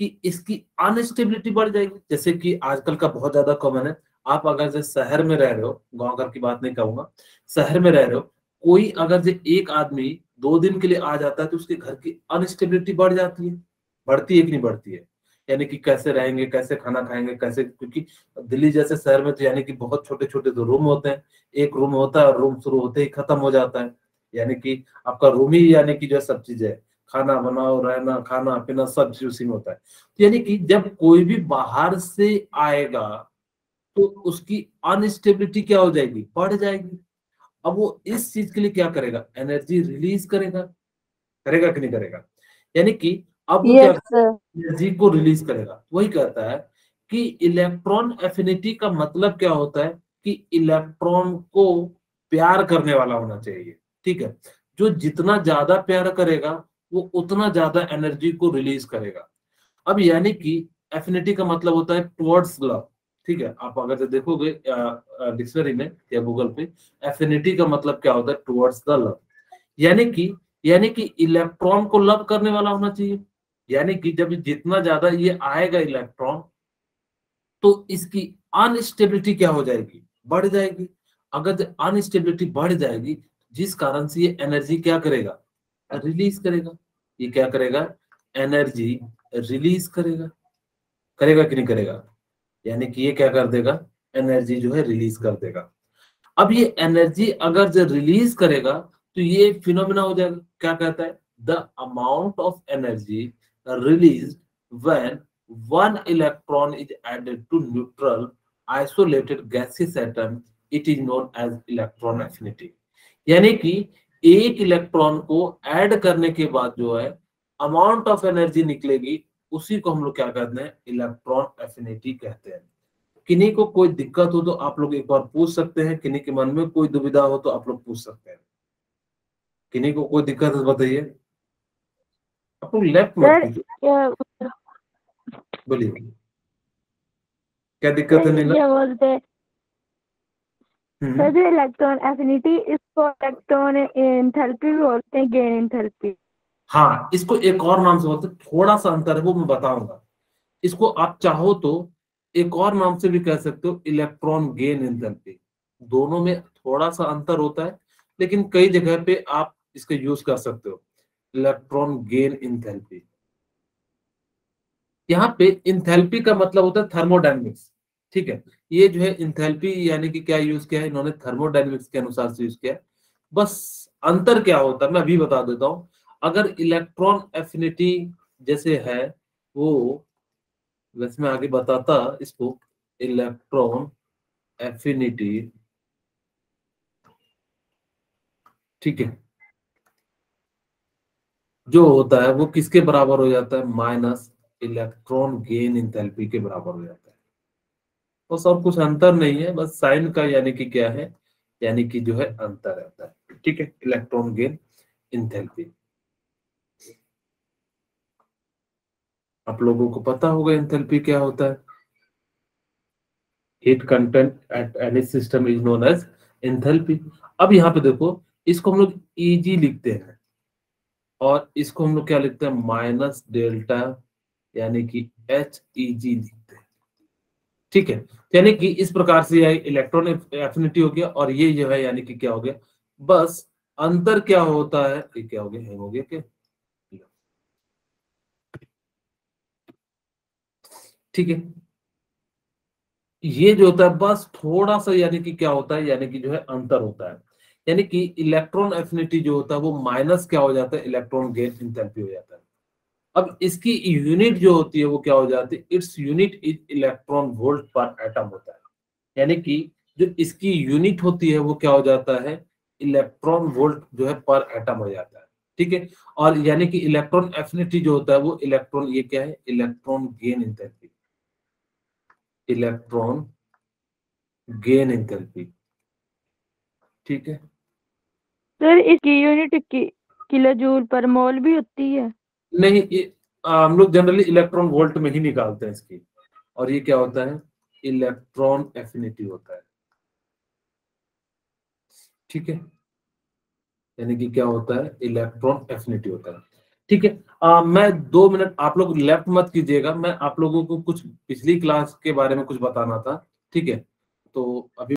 कि इसकी अनस्टेबिलिटी बढ़ जाएगी। जैसे कि आजकल का बहुत ज्यादा कॉमन है, आप अगर जैसे शहर में रह रहे हो, गांव घर की बात नहीं कहूंगा, शहर में रह रहे हो, कोई अगर जो एक आदमी 2 दिन के लिए आ जाता है तो उसके घर की अनस्टेबिलिटी बढ़ जाती है। बढ़ती है कि नहीं बढ़ती है, यानी कि कैसे रहेंगे, कैसे खाना खाएंगे, कैसे, क्योंकि दिल्ली जैसे शहर में तो यानी कि बहुत छोटे छोटे तो रूम होते हैं, एक रूम होता है और रूम शुरू होते ही खत्म हो जाता है, यानी कि आपका रूम ही यानी कि जो सब चीज है, खाना बनाओ, रहना, खाना पीना सब चीज उसी में होता है। तो यानी कि जब कोई भी बाहर से आएगा तो उसकी अनस्टेबिलिटी क्या हो जाएगी, बढ़ जाएगी। अब वो इस चीज के लिए क्या करेगा, एनर्जी रिलीज करेगा, करेगा कि नहीं करेगा, यानी कि अब वो क्या यस सर। एनर्जी को रिलीज करेगा। वही कहता है कि इलेक्ट्रॉन एफिनिटी का मतलब क्या होता है कि इलेक्ट्रॉन को प्यार करने वाला होना चाहिए। ठीक है, जो जितना ज्यादा प्यार करेगा वो उतना ज्यादा एनर्जी को रिलीज करेगा। अब यानी कि एफिनिटी का मतलब होता है टुवर्ड्स लव। ठीक है, आप अगर जो देखोगे डिक्शनरी में या गूगल पे, एफिनिटी का मतलब क्या होता है, टुवर्ड्स द लव, यानी कि इलेक्ट्रॉन को लव करने वाला होना चाहिए। यानी कि जब जितना ज्यादा ये आएगा इलेक्ट्रॉन तो इसकी अनस्टेबिलिटी क्या हो जाएगी, बढ़ जाएगी। अगर अनस्टेबिलिटी बढ़ जाएगी जिस कारण से ये एनर्जी क्या करेगा, रिलीज करेगा। ये क्या करेगा, एनर्जी रिलीज करेगा, करेगा कि नहीं करेगा, यानी कि ये क्या कर देगा, एनर्जी जो है रिलीज कर देगा। अब ये एनर्जी अगर जो रिलीज करेगा तो ये फिनोमेना हो जाएगा, क्या कहता है, the amount of energy release when one electron is added to neutral isolated gaseous atom, it is known as electron affinity. यानी कि एक इलेक्ट्रॉन को ऐड करने के बाद जो है अमाउंट ऑफ एनर्जी निकलेगी, उसी को हम लोग क्या कहते हैं, इलेक्ट्रॉन एफिनिटी कहते हैं। किन्हीं को कोई दिक्कत हो तो आप लोग एक बार पूछ सकते हैं, किन्हीं के मन में कोई दुविधा हो तो आप लोग पूछ सकते हैं। किन्हीं को कोई दिक्कत है तो बताइए, आप लोग लेफ्ट मत सर कीजिए। बोलिए क्या दिक्कत है नीला? क्या बोलते हैं सर, जो इलेक्ट्रॉन एफिनिटी, इसको इलेक्ट्रॉन एंथैल्पी भी बोलते हैं, गेन एंथैल्पी। हाँ, इसको एक और नाम से बोलते हैं, थोड़ा सा अंतर है वो मैं बताऊंगा। इसको आप चाहो तो एक और नाम से भी कह सकते हो, इलेक्ट्रॉन गेन एंथैल्पी। दोनों में थोड़ा सा अंतर होता है, लेकिन कई जगह पे आप इसका यूज कर सकते हो, इलेक्ट्रॉन गेन एंथैल्पी। यहाँ पे इंथैल्पी का मतलब होता है थर्मोडायनेमिक्स, ठीक है। ये जो है इंथैल्पी यानी कि क्या यूज किया है इन्होंने, थर्मोडायनेमिक्स के अनुसार से यूज किया है। बस अंतर क्या होता है मैं अभी बता देता हूं। अगर इलेक्ट्रॉन एफिनिटी जैसे है वो, वैसे मैं आगे बताता इसको, इलेक्ट्रॉन एफिनिटी, ठीक है, जो होता है वो किसके बराबर हो जाता है, माइनस इलेक्ट्रॉन गेन इंथैल्पी के बराबर हो जाता है। बस और कुछ अंतर नहीं है, बस साइन का यानी कि क्या है, यानी कि जो है अंतर रहता है, ठीक है। इलेक्ट्रॉन गेन इंथैल्पी आप लोगों को पता होगा, इंथैल्पी क्या होता है। Heat content at any system is known as enthalpy. अब यहाँ पे देखो, इसको हम लोग ईजी लिखते हैं और इसको हम लोग क्या लिखते हैं, माइनस डेल्टा यानी कि एच ई जी लिखते हैं, ठीक है। यानी कि इस प्रकार से यह इलेक्ट्रॉन एफिनिटी हो गया और ये जो है यानी कि क्या हो गया, बस अंतर क्या होता है, ये क्या हो गया, हैंग हो गया क्या, ठीक है। ये जो होता है बस थोड़ा सा यानी कि क्या होता है, यानी कि जो है अंतर होता है। यानी कि इलेक्ट्रॉन एफिनिटी जो होता है वो माइनस क्या हो जाता है, इलेक्ट्रॉन गेन इंथैल्पी हो जाता है। अब इसकी यूनिट जो होती है वो क्या हो जाती है, its unit is electron volt पर एटम होता है। यानी कि जो इसकी यूनिट होती है वो क्या हो जाता है, इलेक्ट्रॉन वोल्ट जो है पर एटम हो जाता है, ठीक है। और यानी कि इलेक्ट्रॉन एफिनिटी जो होता है वो इलेक्ट्रॉन, ये क्या है, electron gain enthalpy, electron gain enthalpy, ठीक है। सर, इसकी यूनिट किलो जूल पर मोल भी होती है? नहीं, हम लोग जनरली इलेक्ट्रॉन वोल्ट में ही निकालते हैं इसकी। और ये क्या होता है, इलेक्ट्रॉन एफिनिटी होता है, ठीक है। यानी कि क्या होता है, इलेक्ट्रॉन एफिनिटी होता है, ठीक है। मैं 2 मिनट, आप लोग लेफ्ट मत कीजिएगा, मैं आप लोगों को कुछ पिछली क्लास के बारे में कुछ बताना था, ठीक है। तो अभी